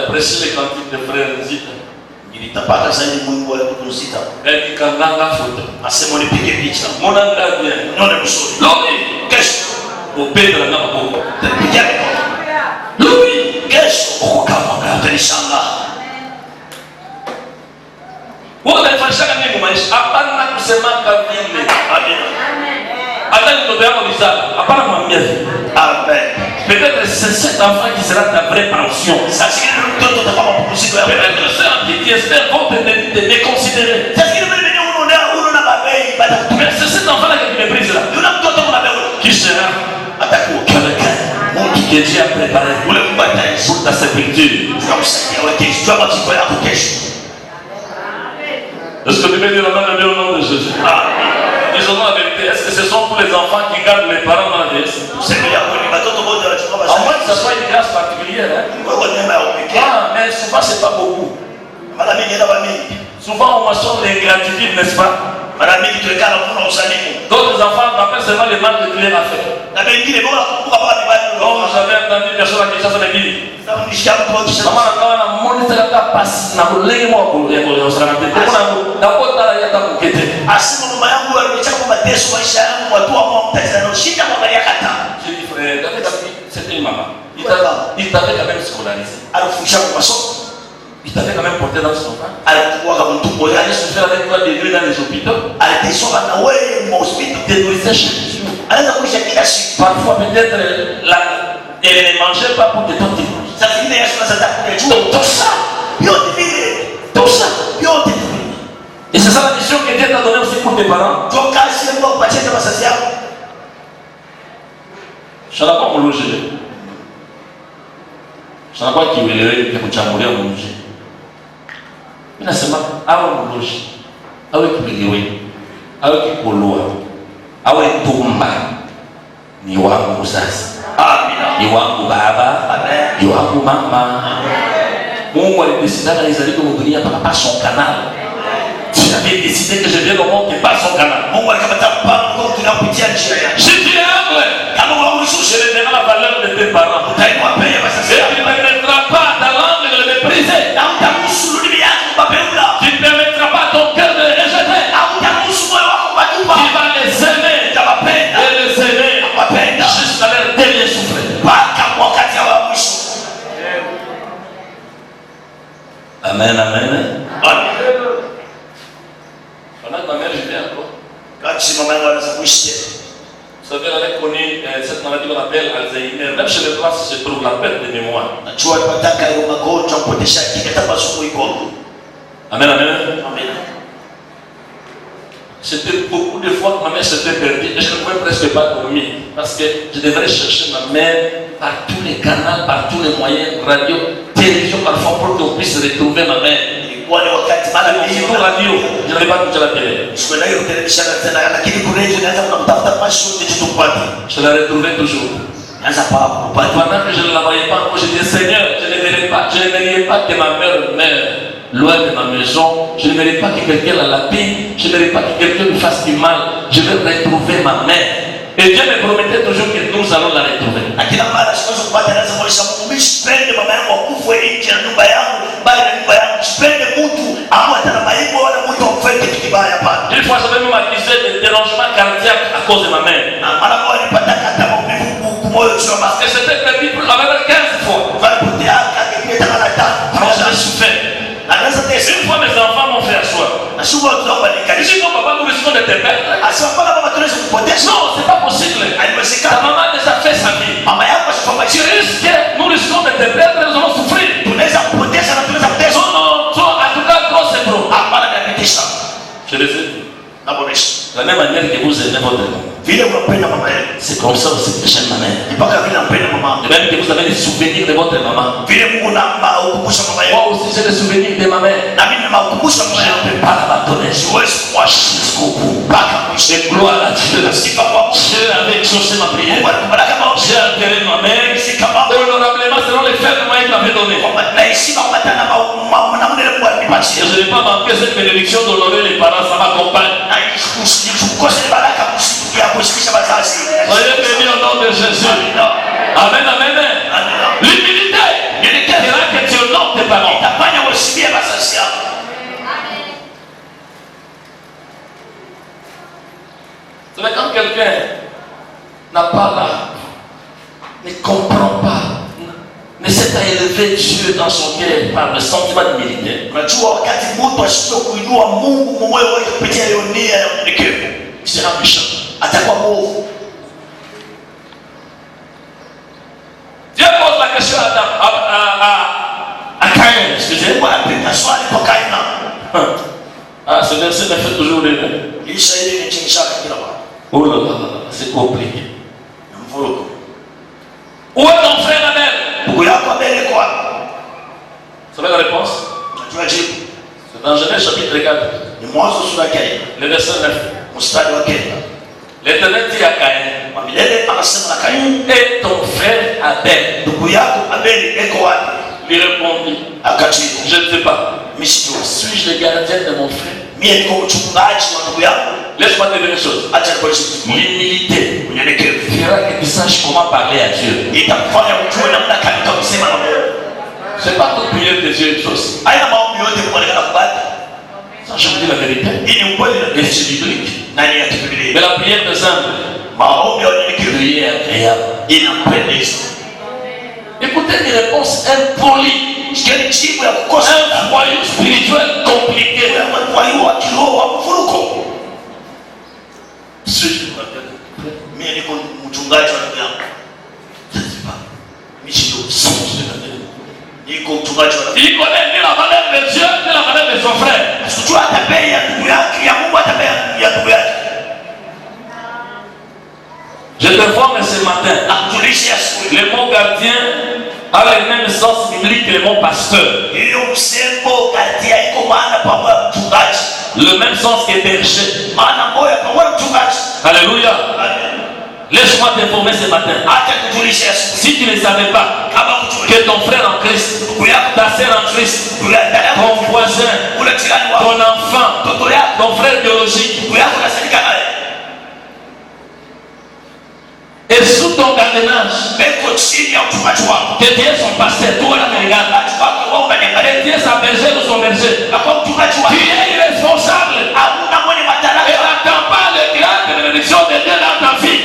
prêché les cantiques de frères Nzita. Nilitapata zaidi Mungu wa Nzita. Elle dit kanganga photo. Asema nipige picha. Mon anga bien. Nione msuri. Lobi. Kesho. Upendo na maboko. Tapiga mikono. Lobi. Kesho. Ukakamanga. Utanishanga. Wote fanyishaka nini maisha? Hapana kusemaka vile. Amen. Hata mtoto yako bizarre. Hapana mwambie. Amen. Peut-être c'est cet enfant qui sera ta vraie pension. Sasa hivi mtoto utakuwa mapumziko ya wewe. Peut-être ceux en qui espèrent vont te déconsidérer. Sasa hivi mimi unaona babei baada ya Mais c'est cet enfant-là que tu méprises là. yule mtoto kuna babei Qui sera atakuwa quelqu'un que Dieu a préparé ule mbataji pour ta sépulture. tutamsaidia wewe kesho kwa matiko yako kesho. Est-ce que tu peux dire le nom de Jésus? Disons la vérité. Est-ce que ce sont tous les enfants qui gardent les parents dans la vieillesse? À moins que ce soit une grâce particulière. Hein? Ah, mais souvent, ce n'est pas beaucoup. Souvent, on mentionne l'ingratitude, n'est-ce pas? D'autres enfants rappellent seulement les mal que tu leur as fait. Donc, j'avais entendu une personne qui s'est dit maman akawa na monitor kaka pass na kulenge mwa kulenge usana tete kuna ndapota yata kukete asema mama yangu alichaka kwa mateso maisha yangu watu wa mwa mtazano shida mwangalia kata j'ai dit frère c'était une maman il t'avait quand même scolarisé alifundisha kwa masomo il t'avait quand même porté dans son ventre alikuwa kama mtu il allait se faire avec toi des nuits dans les hôpitaux alisoma na wewe mwa hospitali te nourrissait chaque jour anaweza kulisha kila siku parfois peut-être elle ne mangeait pas pour que toi tu manges. Ça finit à ce moment Tout ça, tout ça, et c'est ça la mission que Dieu t'a donnée aussi pour tes parents. Donc, si on va passer dans sa salle, je ne sais pas mon loger. Je ne sais pas qui veut le kuchambulia mon loger. Mais là c'est pas awa mon loger. Awa kibelewe. Awa kikoloa. Awa tumba. Ni wangu sasa. Ni wangu baba, ni wangu mama. Mungu alidécidé d'Israël que vous veniez pas son canal. Tu avais décidé que je vienne au monde et pas son canal. Mungu alikamata mpango tunapitia njia ya. Je dis kama waruhusu je vais donner la valeur de tes parents. utaimwa pia basi Et tu ne permettras pas ta langue de le mépriser. na utamruhusu bibi yako babeula. Tu ne permettras pas ton cœur de le rejeter. Utamruhusu moyo wako batupa. Tu vas les aimer et les aimer jusqu'à leur dernier souffle. Mpaka wakati wa mwisho. Amen, amen. Amen. Pendant que ma mère vivait encore, Kati mama yangu anaweza kuishi. vous savez, elle avait connu cette maladie qu'on appelle Alzheimer. Même chez les blancs, se trouve la perte de mémoire. Najua tunataka hiyo magonjwa kupotesha akili hata masuku iko. Amen, amen. Amen. C'était beaucoup de fois que ma mère s'était perdue et je ne pouvais presque pas dormir parce que je devrais chercher ma mère par tous les canaux, par tous les moyens, radio, télévision parfois pour qu'on puisse retrouver ma mère. Ilikuwa ni wakati mara Sur radio, je n'avais pas touché la télé. Sikuenda hiyo televisheni tena, lakini kuna hiyo naweza kumtafuta passion de tupate. Je la retrouvais toujours. Naanza pa kupata. Pendant que je ne la voyais pas, moi je disais Seigneur, je ne verrais pas que ma mère meure loin de ma maison. Je ne verrais pas que quelqu'un la lapide. Je ne verrais pas que quelqu'un lui fasse du mal. Je vais retrouver ma mère. Et Dieu me promettait toujours que nous allons la retrouver. Akila mara siwezi kupata naweza kuonesha Mungu mimi sipende mama yangu akufe nje ya nyumba yangu, bali na nyumba yangu sipende mtu ambaye atana maibu wala mtu amfanye kitu kibaya hapana. Une fois j'avais même accusé de dérangement cardiaque à cause de ma mère. Mara moja nilipata kata maumivu kumoyo choma. Parce que c'était perdu pour la même 15 fois. Walipotea akakipita kala tatu. Alors j'ai souffert. Anaweza tesa. Une fois mes enfants m'ont fait asseoir. Na shughuli tunaomba Je nikalisha. dis non papa, nous risquons de te perdre. Asema pala mama tunaweza kupotesha. Non, c'est pas possible. Ta Haiwezekani. maman a déjà fait sa vie. Mama yako asifanye Tu risques, nous risquons de te perdre, nous allons souffrir. tunaweza kupotesha na tunaweza kuteswa. Non, non, toi, en tout cas, toi, c'est trop. Hapana napitisha. Je les ai dit. Nabonesha. De la même manière que vous aimez votre maman. Vile unapenda mama yako. C'est comme ça aussi que j'aime ma mère. Mpaka vile nampenda mama. De même que vous avez des souvenirs de votre maman. Vile Mungu namba ukumbusha mama yako. Moi aussi, j'ai des souvenirs de ma mère. Na mimi nakukumbusha mama Je yako. ne peux pas l'abandonner. Siwezi kuacha Jusqu'au bout. mpaka mwisho. Et gloire à Dieu. Sifa kwa Mungu. Dieu avait exaucé ma prière. Baraka maombi. J'ai enterré ma mère. Kama Honorablement, selon les faits que moi il m'avait donné. na heshima kupata na namna ile kwa Et nipatie. je n'ai pas manqué cette bénédiction d'honorer les parents, ça m'accompagne. Na usikose baraka kusikia kusikisha wazazi. Soyez bénis au nom de Jésus. Amen, amen. L'humilité fera que tu honores tes n'a pas là, ne comprend pas, ne s'est pas élevé Dieu dans son cœur par le sentiment d'humilité, il sera méchant. Dieu pose la question à Caïn, excusez-moi. Ah, ce verset me fait toujours rêver. Oh là là, c'est compliqué. Où est ton frère Abel? Vous savez la réponse? C'est dans Genèse chapitre 4. Le verset 9. L'Éternel dit à Caïn, où est ton frère Abel? Il répondit, je ne sais pas. Suis-je le gardien de mon frère? Laisse-moi te dire une chose. L'humilité fera que tu saches comment parler à Dieu. C'est pas toute prière de Dieu une chose. Ça, je vous dis la vérité. Et c'est biblique. Mais la prière des hommes, prière agréable. Écoutez des réponses impolies. Un royaume spirituel compliqué. Il connaît ni la valeur de Dieu ni la valeur de son frère. Je te forme ce matin. Le mot gardien a le même sens biblique que le mot pasteur. Le même sens que berger. Alléluia. Laisse-moi t'informer ce matin. Si tu ne savais pas que ton frère en Christ, ta sœur en Christ, ton voisin, ton enfant, ton frère biologique et sous ton gardiennage, que tu es son pasteur, toi la regarde, et tu es sa bergère ou son berger, tu es irresponsable et n'attends pas les grandes bénédictions de Dieu dans ta vie.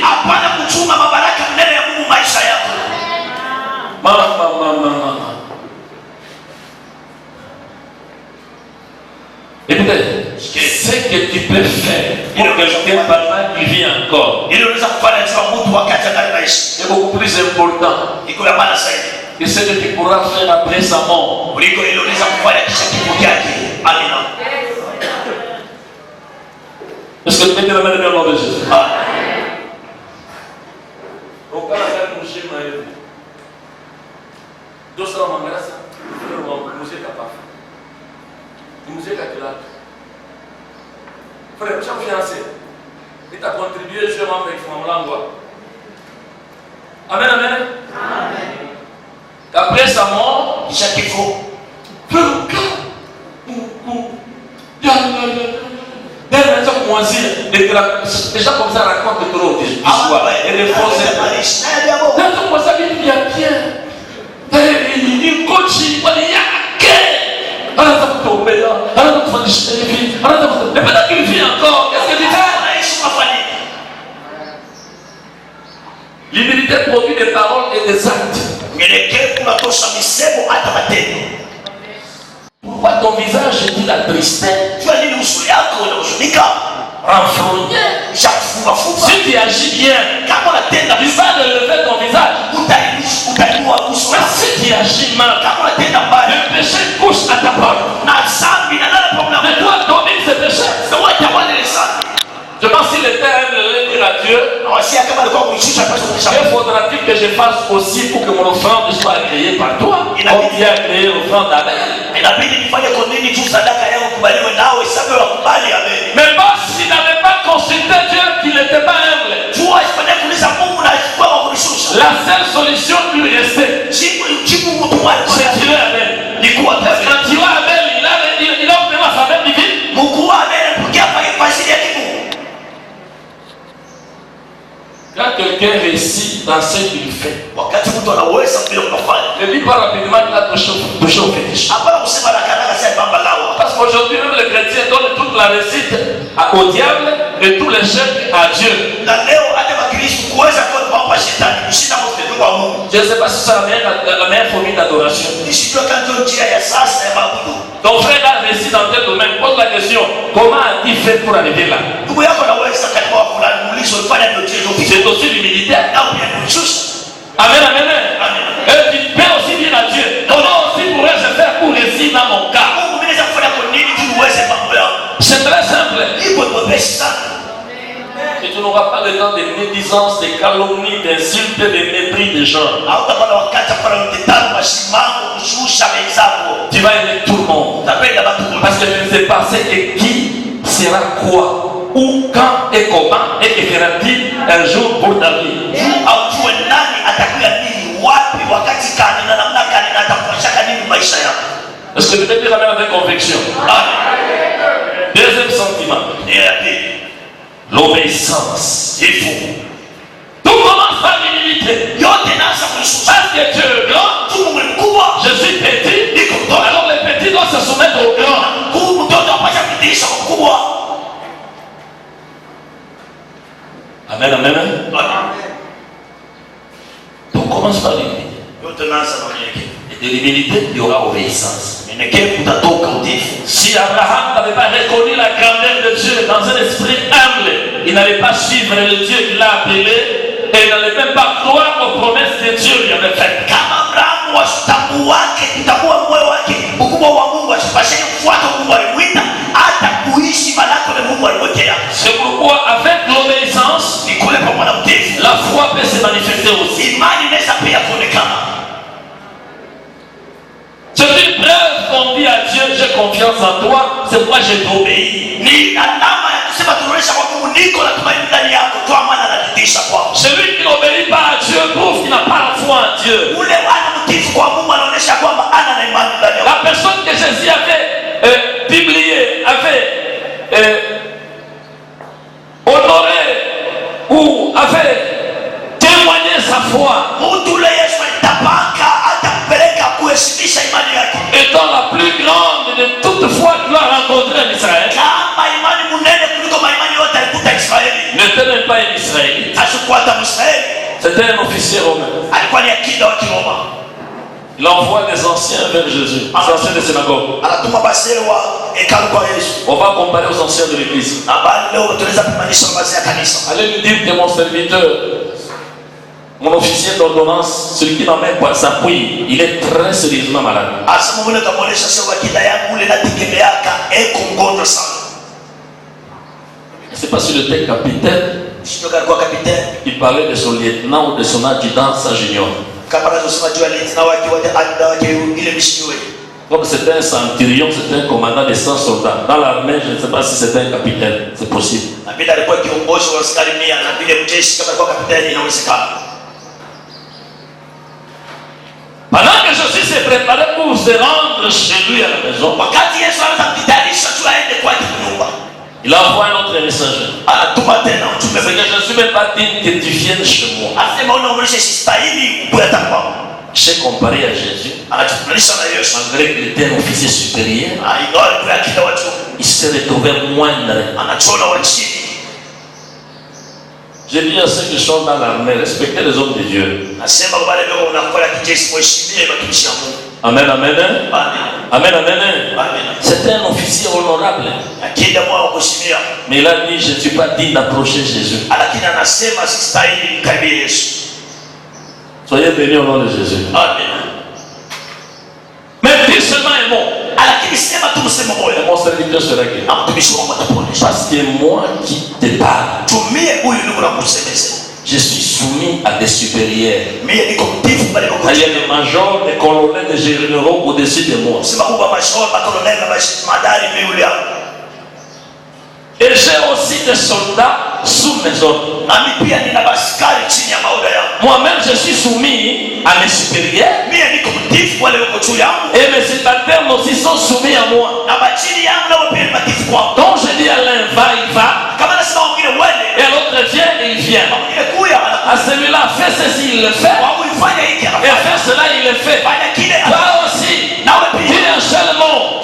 Écoutez, ce que tu peux faire pour quelqu'un pendant qu'il vit encore est beaucoup plus important que ce que tu pourras faire après sa mort. Est-ce que tu mettez la main dans le nom de Jésus? Frère, tu as financé. Il t'a contribué, je vais m'en faire. Amen, amen. Après sa mort, chaque fois. Déjà comme ça raconte trop d'histoire et des faussetés. Comme ça il y a bien. Il continue, il y a mais pendant qu'il vit encore, qu'est-ce que tu fais? L'humilité produit des paroles et des actes. Pourquoi ton visage est-il attristé? Renfrogné. Si tu agis bien, tu vas lever ton visage. Mais si tu agis mal, le péché couche à ta porte. Mais toi, domine ce péché. Je pense qu'il était un dire à Dieu, que faudra-t-il que je fasse aussi pour que mon offrande soit agréée par toi, comme tu as agréé l'offrande d'Abel? Mais s'il n'avait pas consulté Dieu, qu'il n'était pas humble, la seule solution lui restait, c'est tuer Abel. Parce que quand tu as Abel, il a obtenu la faveur divine. Quand quelqu'un réussit dans ce qu'il fait, ne dis pas rapidement qu'il a touché au fétiche. Parce qu'aujourd'hui, même les chrétiens donnent toute la réussite au diable et tout l'échec à Dieu. Je ne sais pas si c'est la meilleure formule d'adoration. Ton frère a réussi dans tel domaine. Pose la question, comment a-t-il fait pour arriver là? C'est aussi l'humilité. Amen, amen. Et tu peux aussi dire à Dieu, comment aussi pourrais-je faire pour réussir dans mon cas? C'est très simple. Et tu n'auras pas le temps de médisance, de calomnie, d'insultes, de mépris des gens. Tu vas aimer tout le monde. Parce que je ne sais pas c'est que qui sera quoi, où, quand et comment, et que fera-t-il un jour pour ta vie. Est-ce que tu peux dire la même avec conviction? Deuxième sentiment, l'obéissance. Il faut. Tout commence par l'humilité. Parce que Dieu est grand, je suis petit, alors les petits doivent se soumettre aux grands. Amen, amen. Tout commence par l'humilité. Et de l'humilité, il y aura obéissance. Si Abraham n'avait pas reconnu la grandeur de Dieu dans un esprit humble, il n'allait pas suivre le Dieu qui l'a appelé et il n'allait même pas croire aux promesses que Dieu lui avait faites. C'est pourquoi avec l'obéissance, la foi peut se manifester aussi. C'est une preuve qu'on dit à Dieu, j'ai confiance en toi, c'est pourquoi je t'obéis. Celui qui n'obéit pas à Dieu prouve qu'il n'a pas la foi en Dieu. La personne que Jésus avait publié, avait honoré ou avait témoigné sa foi, étant la plus grande de toute foi qu'il a rencontrée en Israël, n'était même pas un Israélite. C'était un officier romain. Il envoie des anciens vers Jésus, les anciens des synagogues. On va comparer aux anciens de l'église. Allez lui dire que mon serviteur, mon officier d'ordonnance, celui qui n'en met pas s'appuie, il est très sérieusement malade. C'est pas si le tel capitaine, il parlait de son lieutenant ou de son adjudant, ça j'ignore. Comme c'était un centurion, c'était un commandant de 100 soldats. Dans l'armée, je ne sais pas si c'était un capitaine, c'est possible. Pendant que Jésus s'est préparé pour se rendre chez lui à la maison, il a envoyé un autre messager. C'est que je ne suis même pas digne que tu viennes chez moi. J'ai comparé à Jésus, malgré qu'il était un officier supérieur, il s'est retrouvé moindre. J'ai dit à ceux qui sont dans l'armée, respectez les hommes de Dieu. Amen, amen. Amen, amen. C'était un officier honorable. Mais il a dit, je ne suis pas digne d'approcher Jésus. Soyez bénis au nom de Jésus. Amen. Mais dis seulement un mot. Et mon serviteur sera guéri. Parce que moi qui te parle, je suis soumis à des supérieurs. Il y a des majors, des colonels, des généraux au-dessus de moi. Et j'ai aussi des soldats sous mes ordres. Moi-même, je suis soumis à mes supérieurs. Et mes subalternes aussi sont soumis à moi. Donc je dis à l'un, va, il va. Et à l'autre, vient et il vient. À celui-là, fais ceci, il le fait. Et à faire cela, il le fait. Toi aussi, dis un seul mot.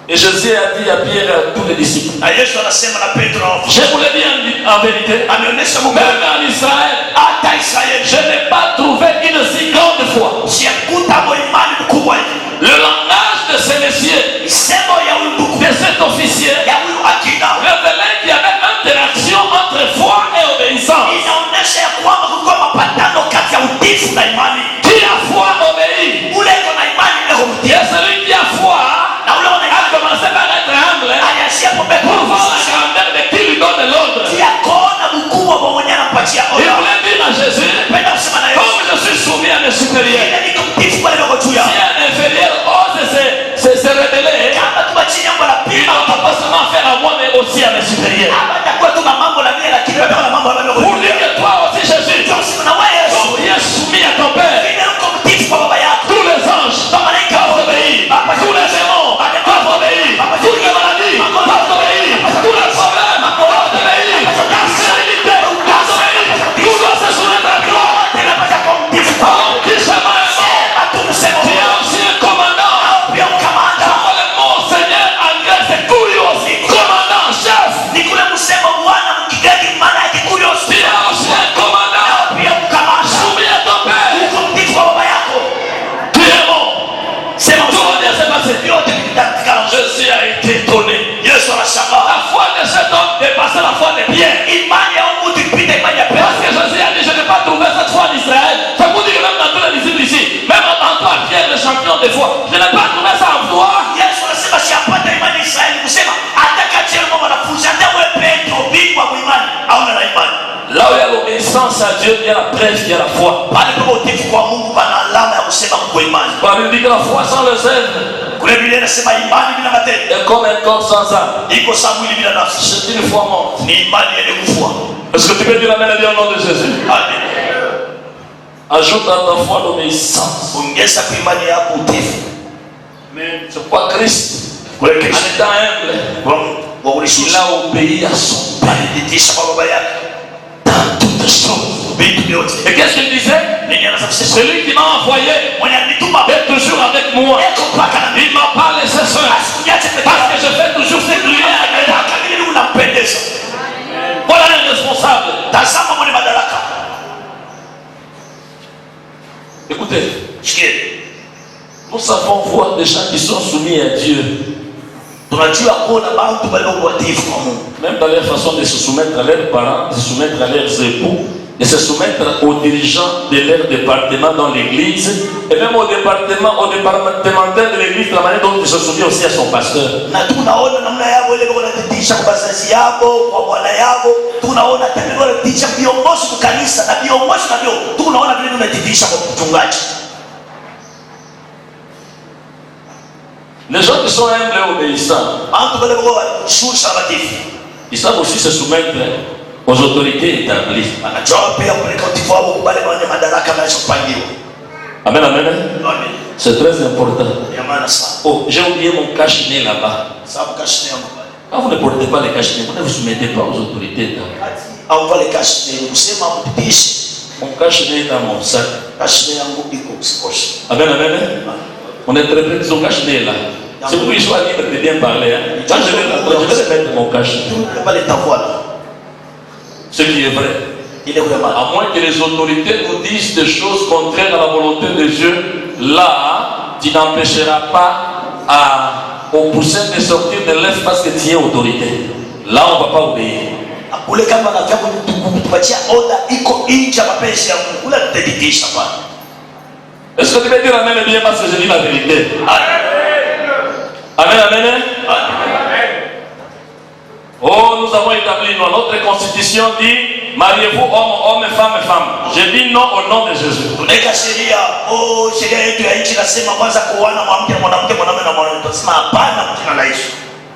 Et Jésus a dit à Pierre et à tous les disciples, Na Yesu anasema na Petro na je vous l'ai dit en vérité, ameonyesha Mungu même en Israël, hata Israeli je n'ai pas trouvé une si grande foi. siyakuta imani mkubwa hivi. Le langage de ces messieurs, Misemo ya huyu ndugu de cet officier, ya huyu akina révélait qu'il y avait une interaction entre foi et obéissance. inaonyesha ya kwamba kulikuwa mapatano kati ya utifu na imani. Qui a foi obéit. Ule iko na imani ile Et humtia, celui qui a foi na ule una a imani commencé par être humble aliashia pombe pour voir la grandeur de qui lui donne l'ordre. ya kuona mkubwa wa mwenye anampatia Il oda. voulait dire à Jésus, Penda kusema na Yesu, comme je suis soumis à mes supérieurs, ile niko mtifu pale niko juu si yao. un inférieur ose se rebeller, Kama tuba chini yangu il anapima, ne va pas seulement faire à moi, mais aussi à mes supérieurs. hapa takuwa tu na mambo na vile, lakini wewe na mambo na vile. Pour dire que toi aussi, Jésus, Tunasema na wewe Yesu, comme tu es soumis à ton Père, ile uko mtifu kwa baba yako. tous les anges doivent obéir, tous les démons doivent obéir, toutes les maladies doivent obéir, tous les problèmes doivent obéir, la sérénité doit obéir, tout doit se soumettre à toi. Tunapata kwa mtifu kwa Oh, qui se met atumsema tu es aussi un commandant. pia mkamanda. Le mot Seigneur en grec c'est kurios, commandant, chef. Ni kule kusema Bwana mkigani maana yake kurios. Tu es aussi un commandant, Pia mkamanda. soumis à ton Père. Uko mtifu kwa baba yako. Tu es bon. Sema Tout va bien se passer. yote vitatikana. Jésus a été étonné. Yesu anashangaa. La foi de cet homme dépassait la foi des Pierre. Imani ya mtu ipite imani ya Parce Petro. que Jésus a dit, je n'ai pas trouvé cette foi en Israël. Ça vous dit que même dans tous les disciples ici, même en toi, Pierre, le champion des foi, je n'ai pas trouvé ça en toi. Yesu anasema siapata imani ya Israeli, kusema hata kati ya wanafunzi, hata wewe Petro bingwa wa imani hauna na imani. Là où il y a l'obéissance à Dieu, il y a la preuve, il y a la foi. Pale kwa utifu kwa Mungu pana alama ya kusema kwa imani. La Bible dit que la foi sans les œuvres Kule Biblia inasema imani bila matendo est comme un corps sans âme. iko sawa mwili bila nafsi. C'est une foi morte. Ni imani yenye kufua. Est-ce que tu peux dire la mélodie au nom de Jésus? Amen. Ajoute à ta foi l'obéissance. Ongeza kwa imani yako utifu. C'est quoi Christ, Kule en Kristo étant humble, wa il ulishuhudia a obéi à son Père alitisha kwa baba yake dans toutes choses. vitu vyote. Et qu'est-ce qu'il disait? Nini anaweza kusema? Celui qui m'a envoyé Mwenye alinituma est toujours avec moi. eko mpaka na mimi. Il m'a pas laissé seul. Asikuache peke Parce yako. que je fais toujours ce que lui a fait. Nataka vile unampendeza. Voilà un responsable. Tazama mwenye madaraka. Écoutez, Sikia. nous savons voir des gens qui sont soumis à Dieu, Tunajua kuona watu walio watiifu kwa Mungu. même dans leur façon de se soumettre à leurs parents, de se soumettre à leurs époux, de se soumettre aux dirigeants de leur département dans l'église, et même au départementaire de l'église, la manière dont ils se soumettent aussi à son pasteur. Na tunaona namna yao ile wanatitisha kwa bazazi yao, kwa bwana yao. Tunaona tena wanatitisha viongozi wa kanisa na viongozi ndio tunaona vile wanatitisha kwa mchungaji. Les gens qui sont humbles et obéissants, Watu wale shusha watifu. ils savent aussi se soumettre aux autorités établies. Anajua pia kupeleka utifu wao kubali wenye madaraka yanayopangiwa. Amen, amen. Amen. C'est très important. Ya maana sana. Oh, j'ai oublié mon cache-nez là-bas. Sababu kashi yangu pale. Quand vous ne portez pas les cache-nez, vous ne vous soumettez pas aux autorités établies. Au vale kashi ni kusema mtishi. Mon cache-nez est dans mon sac. Kashi yangu iko sikoshi. Amen, amen. On interprète son cache-nez là. C'est pour qu'il soit libre de bien parler. Hein. Quand je vais mettre mon cache-nez. Pale tafuala. Ce qui est vrai. Ile vraiment. À moins que les autorités nous disent des choses contraires à la volonté de Dieu, là, tu n'empêcheras pas au poussin de sortir de l'œuf parce que tu es autorité. Là, on ne va pas obéir. Ule kama anataka kutupatia oda iko nje ya mapenzi ya Mungu. Ule tutaditisha bwana. Est-ce que tu peux dire amen bien parce que je dis la vérité? Amen, amen. Oh, nous avons établi notre constitution dit mariez-vous homme, homme, femme, femme. Je dis non au nom de Jésus. Tunaweka sheria, sheria yetu ya nchi nasema kwanza kuoana mwanamke mwanamume na mwanamume. Tunasema hapana kwa jina la Yesu.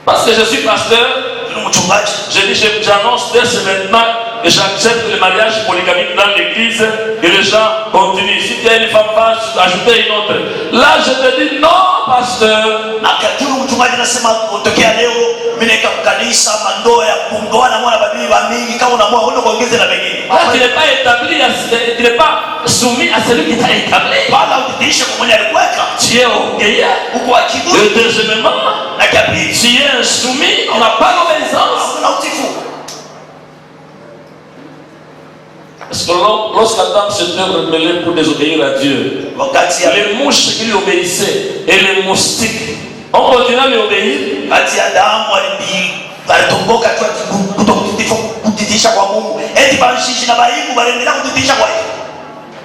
Parce que je suis pasteur, Mchungaji, je dis j'annonce dès ce maintenant que j'accepte le mariage polygamique dans l'église et les gens continuent. Si tu as une femme, pas ajouter une autre. Là, je te dis non, pasteur. na kadri mchungaji nasema utokea leo mimi naika kanisa kanisa mandoa ya kungoana mwana babii ba mingi kama unaamua uende kuongeza na mengine. Tu n'es pas établi, tu n'es pas soumis à celui qui t'a établi. Bala utitisha kwa mwenye alikuweka. Tu es orgueilleux. Uko wa kiburi. Et deuxièmement, na kabili. Tu es insoumis, tu n'as pas l'obéissance. Na utifu. Parce que lorsque Adam s'était rebellé pour désobéir à Dieu, les mouches qui lui obéissaient et les moustiques ont continué à lui obéir.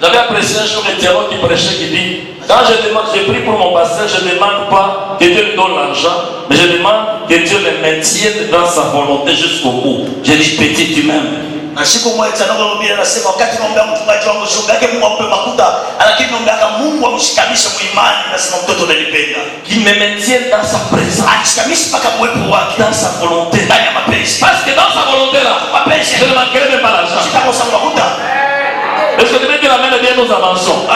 J'avais apprécié un jour un théologien qui prêchait, qui dit: quand je prie pour mon pasteur, je ne demande pas que Dieu lui donne l'argent, mais je demande que Dieu le maintienne dans sa volonté jusqu'au bout. Je dis: petit, tu m'aimes. Na siku moja tano Biblia inasema wakati naombea mchungaji wangu shoga yake Mungu ampe makuta, lakini naombea Mungu amshikanishe muimani, nasema mtoto unanipenda. Qu'il me maintienne dans sa présence. Ashikanishe mpaka uwepo wake, dans sa volonté. Ndani ya mapenzi. Parce que dans sa volonté là, mapenzi, je ne manquerai même pas l'argent. Sitakosa makuta. Est-ce que tu veux que la main de Dieu nous avançons?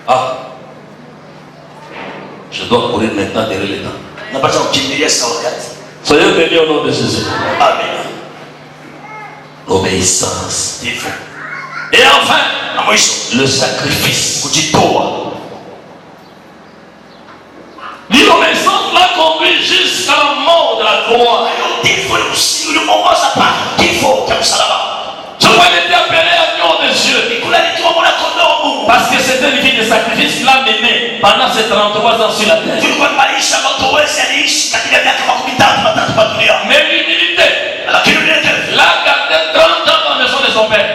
Ah. Je dois courir maintenant derrière les temps. Napasha kukimbilia saa wakati. Soyez bénis au nom de Jésus. Amen. L'obéissance. Et enfin, le sacrifice. L'obéissance l'a conduit jusqu'à la mort de la croix. Je crois qu'il était appelé agneau de Dieu. Parce que c'était une vie de sacrifice qu'il a mené pendant ces 33 ans sur la terre. Mais l'humilité l'a gardé 30 ans dans la maison de son père.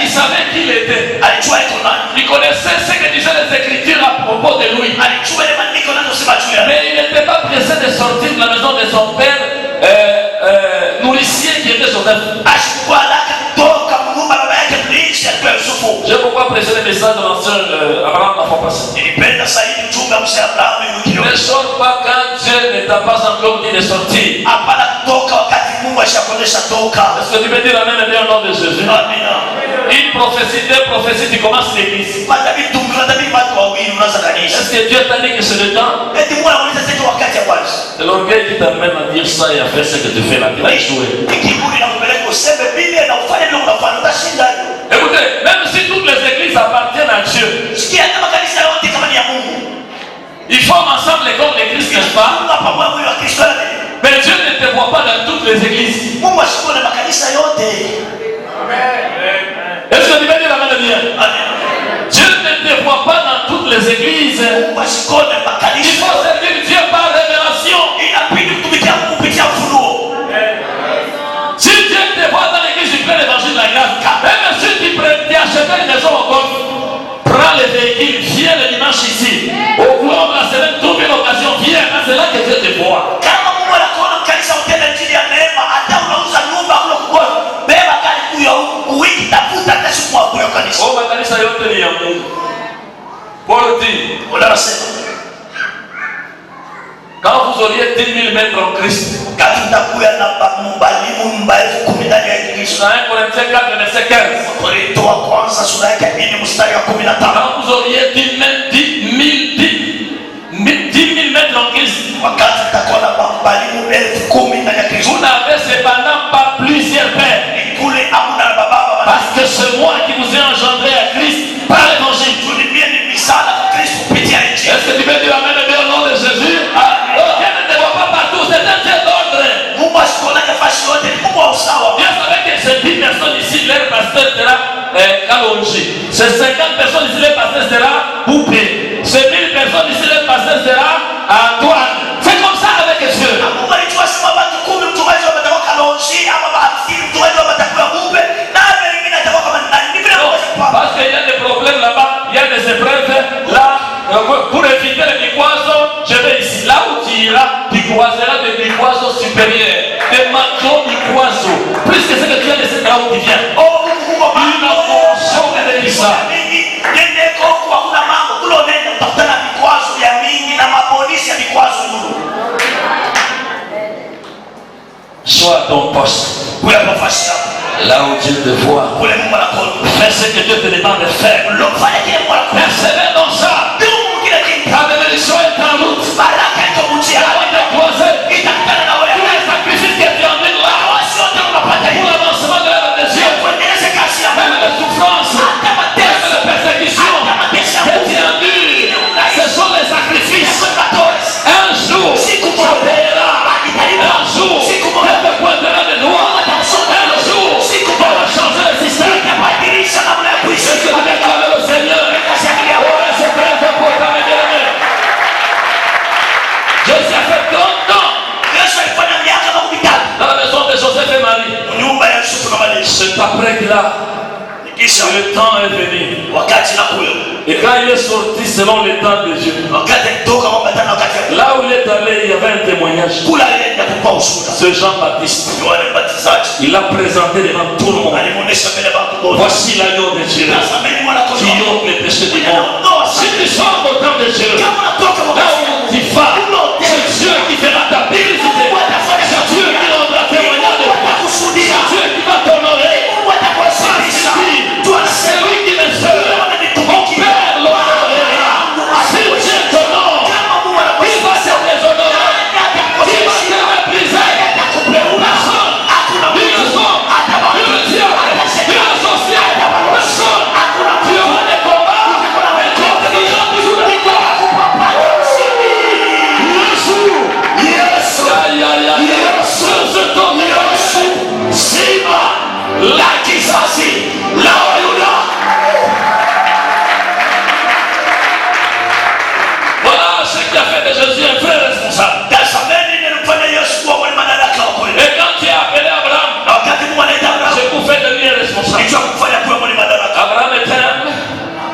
Il savait qui il était. Il connaissait ce que disaient les Écritures à propos de lui. Mais il n'était pas pressé de sortir de la maison de son père nourricier qui était Joseph. J'ai beaucoup apprécié le message de l'ancien Abraham la fois passée. Ne sors pas quand Dieu ne t'a pas encore dit de sortir. Est-ce que tu peux dire amen au nom de Jésus? Une prophétie, deux prophéties, tu commences l'église. Est-ce que Dieu t'a dit que c'est le temps? C'est l'orgueil qui t'amène à dire ça et à faire ce que tu fais là. Tu vas échouer. Écoutez, même si toutes les églises appartiennent à Dieu, ils forment ensemble les corps de Christ, n'est-ce pas? Mais Dieu ne te voit pas dans toutes les églises. Est-ce que tu veux dire la main de Dieu? Dieu ne te voit pas dans toutes les églises. Il faut servir Dieu par révélation. Si Dieu te voit dans l'église, tu fais l'évangile de la grâce. Même si tu achètes une maison au golf, prends les véhicules, viens le dimanche ici. Au cours de la semaine, trouve une occasion, viens. C'est là que Dieu te voit. Oh, makanisa yote ni ya Mungu. Paul dit, quand vous auriez 10 000 mètres en Christ, dans 1 Corinthiens 4, verset 15, quand vous auriez 10 000 mètres en Christ, vous n'avez cependant pas plusieurs pères. Parce que c'est moi qui vous ai engendré à Christ par l'évangile. Est-ce que tu veux dire amen au nom de Jésus? Dieu ne te voit pas partout, c'est un Dieu d'ordre. Dieu savait que ces 10 personnes ici, leur pasteur sera Kalonji. Ces 50 personnes ici, leur pasteur sera Boupé. Ces 1000 personnes ici, leur pasteur sera Antoine. C'est comme ça avec Dieu. Parce qu'il y a des problèmes là-bas, il y a des épreuves là. Pour éviter les piquoiseaux, je vais ici. Là où tu iras, tu croiseras des piquoiseaux supérieurs, des macros piquoiseaux. Plus que ce que tu as laissé là où tu viens. Oh, une portion de ça. Sois à ton poste. Là où Dieu te voit. Fais ce que Dieu te demande de faire. Persévère dans ça. Et quand il est sorti selon le temps de Dieu, wakati alitoka kwa matana wakati là où il est allé, il y avait un témoignage. kula alienda kupa ushuhuda. Ce Jean-Baptiste, Yohana Mbatizaji il l'a présenté devant tout le monde. alimuonesha mbele ya watu wote. Voici l'agneau de Dieu Tazameni mwana qui kondoo. ôte les péchés du monde. Si tu sors au temps de Dieu, Kama unatoka là wakati où tu vas, c'est Dieu qui fera ta publicité. C'est Dieu qui rendra témoignage de toi. atakusudia. C'est Dieu qui va t'honorer. Mungu atakuwasilisha. C'est lui qui me sert. Mon Père l'honorera. Si Dieu t'honore, Kama Mungu il va se déshonorer. Il va te mépriser. Personne. Ni le sang, ni le diable, ni le sorcier. Personne. Tu auras des combats. Mais Dieu te donnera toujours la victoire. Yesu. Aïe, aïe, aïe. Je t'en Yesu. Simba la kisasi la Wayuda. Voilà ce qui a fait de Jésus un vrai responsable. Tazameni nilimfanya Yesu kuwa mwenye madaraka wa kweli. Et quand tu as appelé Abraham, Na wakati Mungu anaita Abrahamu, c'est pour faire de lui un responsable. ndicho kufanya kuwa mwenye madaraka. Abraham était humble,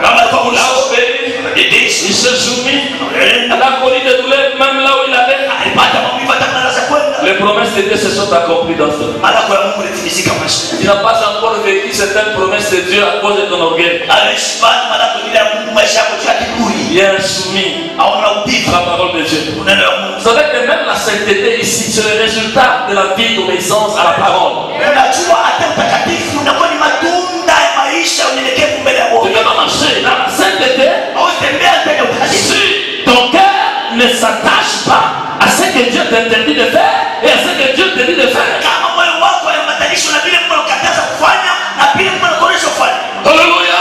Abrahamu alikuwa il a mwisho. obéi, Bidii. il s'est soumis, Alienda. il a connu des douleurs même là où il allait. Alipata maumivu hata kama anaweza kwenda. Les promesses de Dieu se sont accomplies dans ce. Malango ya Mungu yalitimizika maisha. Tu n'as pas encore vécu certaines promesses de Dieu à cause de ton orgueil. Aliishi bado malango ile ya Mungu maisha yako ya kiburi. Bien soumis Hauna à utii. la parole de Dieu. Neno la Mungu. Vous savez que même la sainteté ici, c'est le résultat de la vie d'obéissance à la parole. Unajua hata utakatifu unakuwa ni matunda ya maisha unyenyekevu mbele ya Tu Mungu. ne peux pas marcher dans la sainteté Hautembea mbele ya utakatifu. si ton cœur ne s'attache pas à ce que Dieu t'interdit de faire et à ce que Dieu te dit de faire. Kama moyo wako hayambatanishwi na vile Mungu anakataza kufanya na vile Mungu anakuonesha kufanya. Alléluia!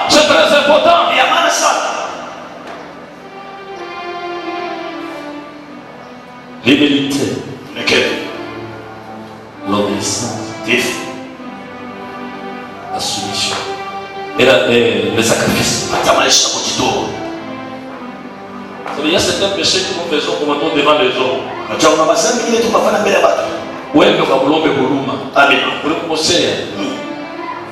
C'est très important. Ni ya maana sana. L'humilité, Unyenyekevu. l'obéissance, Tifu. la soumission et le sacrifice. Hata maisha ya kujitoa. Il y a certains péchés que nous faisons comme on devant les hommes. Unajua kuna madhambi ile tunafanya mbele ya watu. Wewe kabulombe kuluma. Amina. Ulikosea.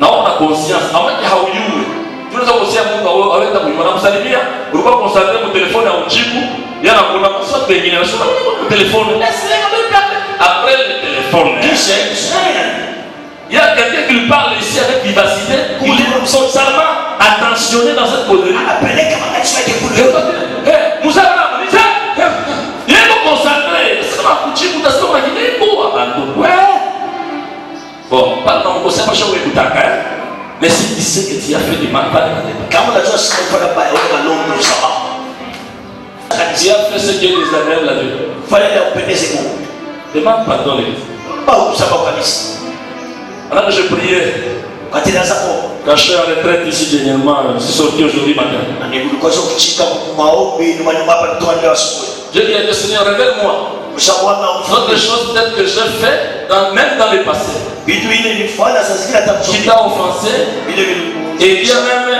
Naona conscience. Amaki haujui. Tunaweza kukosea Mungu aweza kuimana msalimia. Ulikuwa concentré mu telefone au jibu. Yana kuna maswali mengine na sura mu telefone. Après le téléphone. Kisha Il y a quelqu'un qui lui parle ici avec vivacité. Il est totalement attentionné dans cette causerie. anapeleka maisha yake kule. Nous avons il est concentré. C'est comme un petit bout de stomac. Il est beau. Bon, pardon, on ne sait pas si vous mais si tu sais que tu as fait du mal, pas de mal. Kama unajua sisi tunafanya baya au malongo msamaha. Tu as fait ce Dieu désagréable à Dieu. Fanya ile upendeze Mungu. Demande pardon, l'église. Au msamaha kanisa. Alors que je priais, Wakati naanza kwa quand je suis en retraite ici dernièrement, je suis sorti aujourd'hui matin. na nilikuwa sio kuchika maombi nyuma nyuma hapa nitoa leo asubuhi. Je dis à Dieu, Seigneur, révèle-moi Mshawana d'autres choses peut-être que j'ai fait, même dans le passé, vitu ile nilifanya sasa zingine hata qui mzuri. t'a offensé, Ile et bien même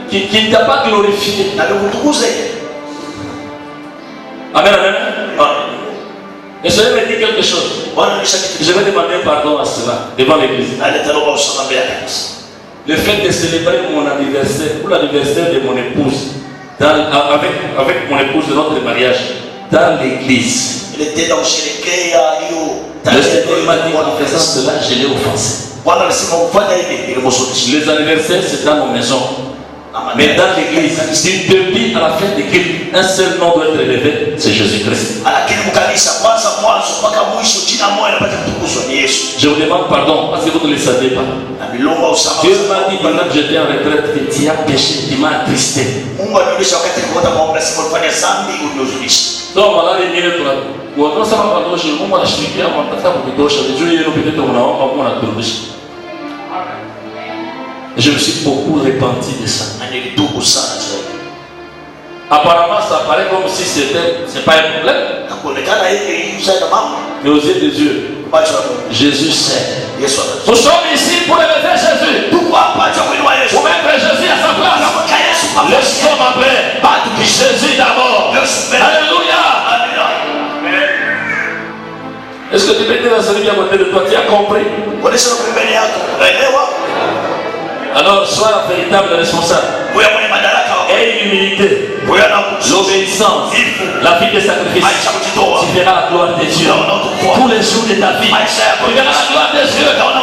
qui ne t'a pas glorifié. na nikutukuze. Amen, amen. Et je vais me dire quelque chose. Bwana nishakitu. Je vais demander pardon à cela devant l'église. Aleta roho usama mbele ya kanisa. Le fait de célébrer mon anniversaire ou l'anniversaire de mon épouse avec mon épouse de notre mariage dans l'église. Ile tenda usherekea hiyo Le Seigneur m'a dit en faisant cela, je l'ai offensé. Bwana alisema ufanye hivi ili msuluhishe. Les anniversaires, c'est dans nos maisons. Mais dans l'église, si depuis à la fin des cultes, un seul nom doit être élevé, c'est Jésus-Christ. Lakini mkanisa kwanza mwanzo mpaka mwisho jina moja linapata kutukuzwa ni Yesu. Je vous demande pardon parce que vous ne le savez pas. Na milomba usama. Dieu m'a dit pendant que j'étais en retraite que tu as péché, tu m'as attristé. Mungu alionyesha wakati nilipoenda maombi na sipo kufanya dhambi unihuzunisha. Donc malali nyingine tunasema pardon, je Mungu anashirikia mtaka kutosha. Juu yenu peut-être unaomba Mungu anakurudisha. Je me suis beaucoup repenti de ça. Na nilitubu sana zaidi. Apparemment, ça paraît comme si c'est pas un problème. Na kuonekana hivi msaada mama. Mais aux yeux de Dieu, Macho ya Mungu. Jésus sait. Yesu anajua. Nous sommes ici pour élever Jésus. Tuko hapa cha kuinua Yesu. Pour mettre Jésus à sa place. Tunamweka Yesu kwa Laissons après. Jésus d'abord. Alléluia. Amina. Est-ce que tu peux dire à celui qui est à côté de toi, tu as compris? Onesha pembeni yako. Unaelewa? Alors, sois un véritable responsable. Wewe mwenye madaraka wa l'humilité, huyo anakushusha l'obéissance, hivyo la vie de sacrifice, maisha kujitoa tu verras la gloire de Dieu. utaona utukufu Tous les jours de ta vie, maisha yako tu verras la gloire de Dieu. utaona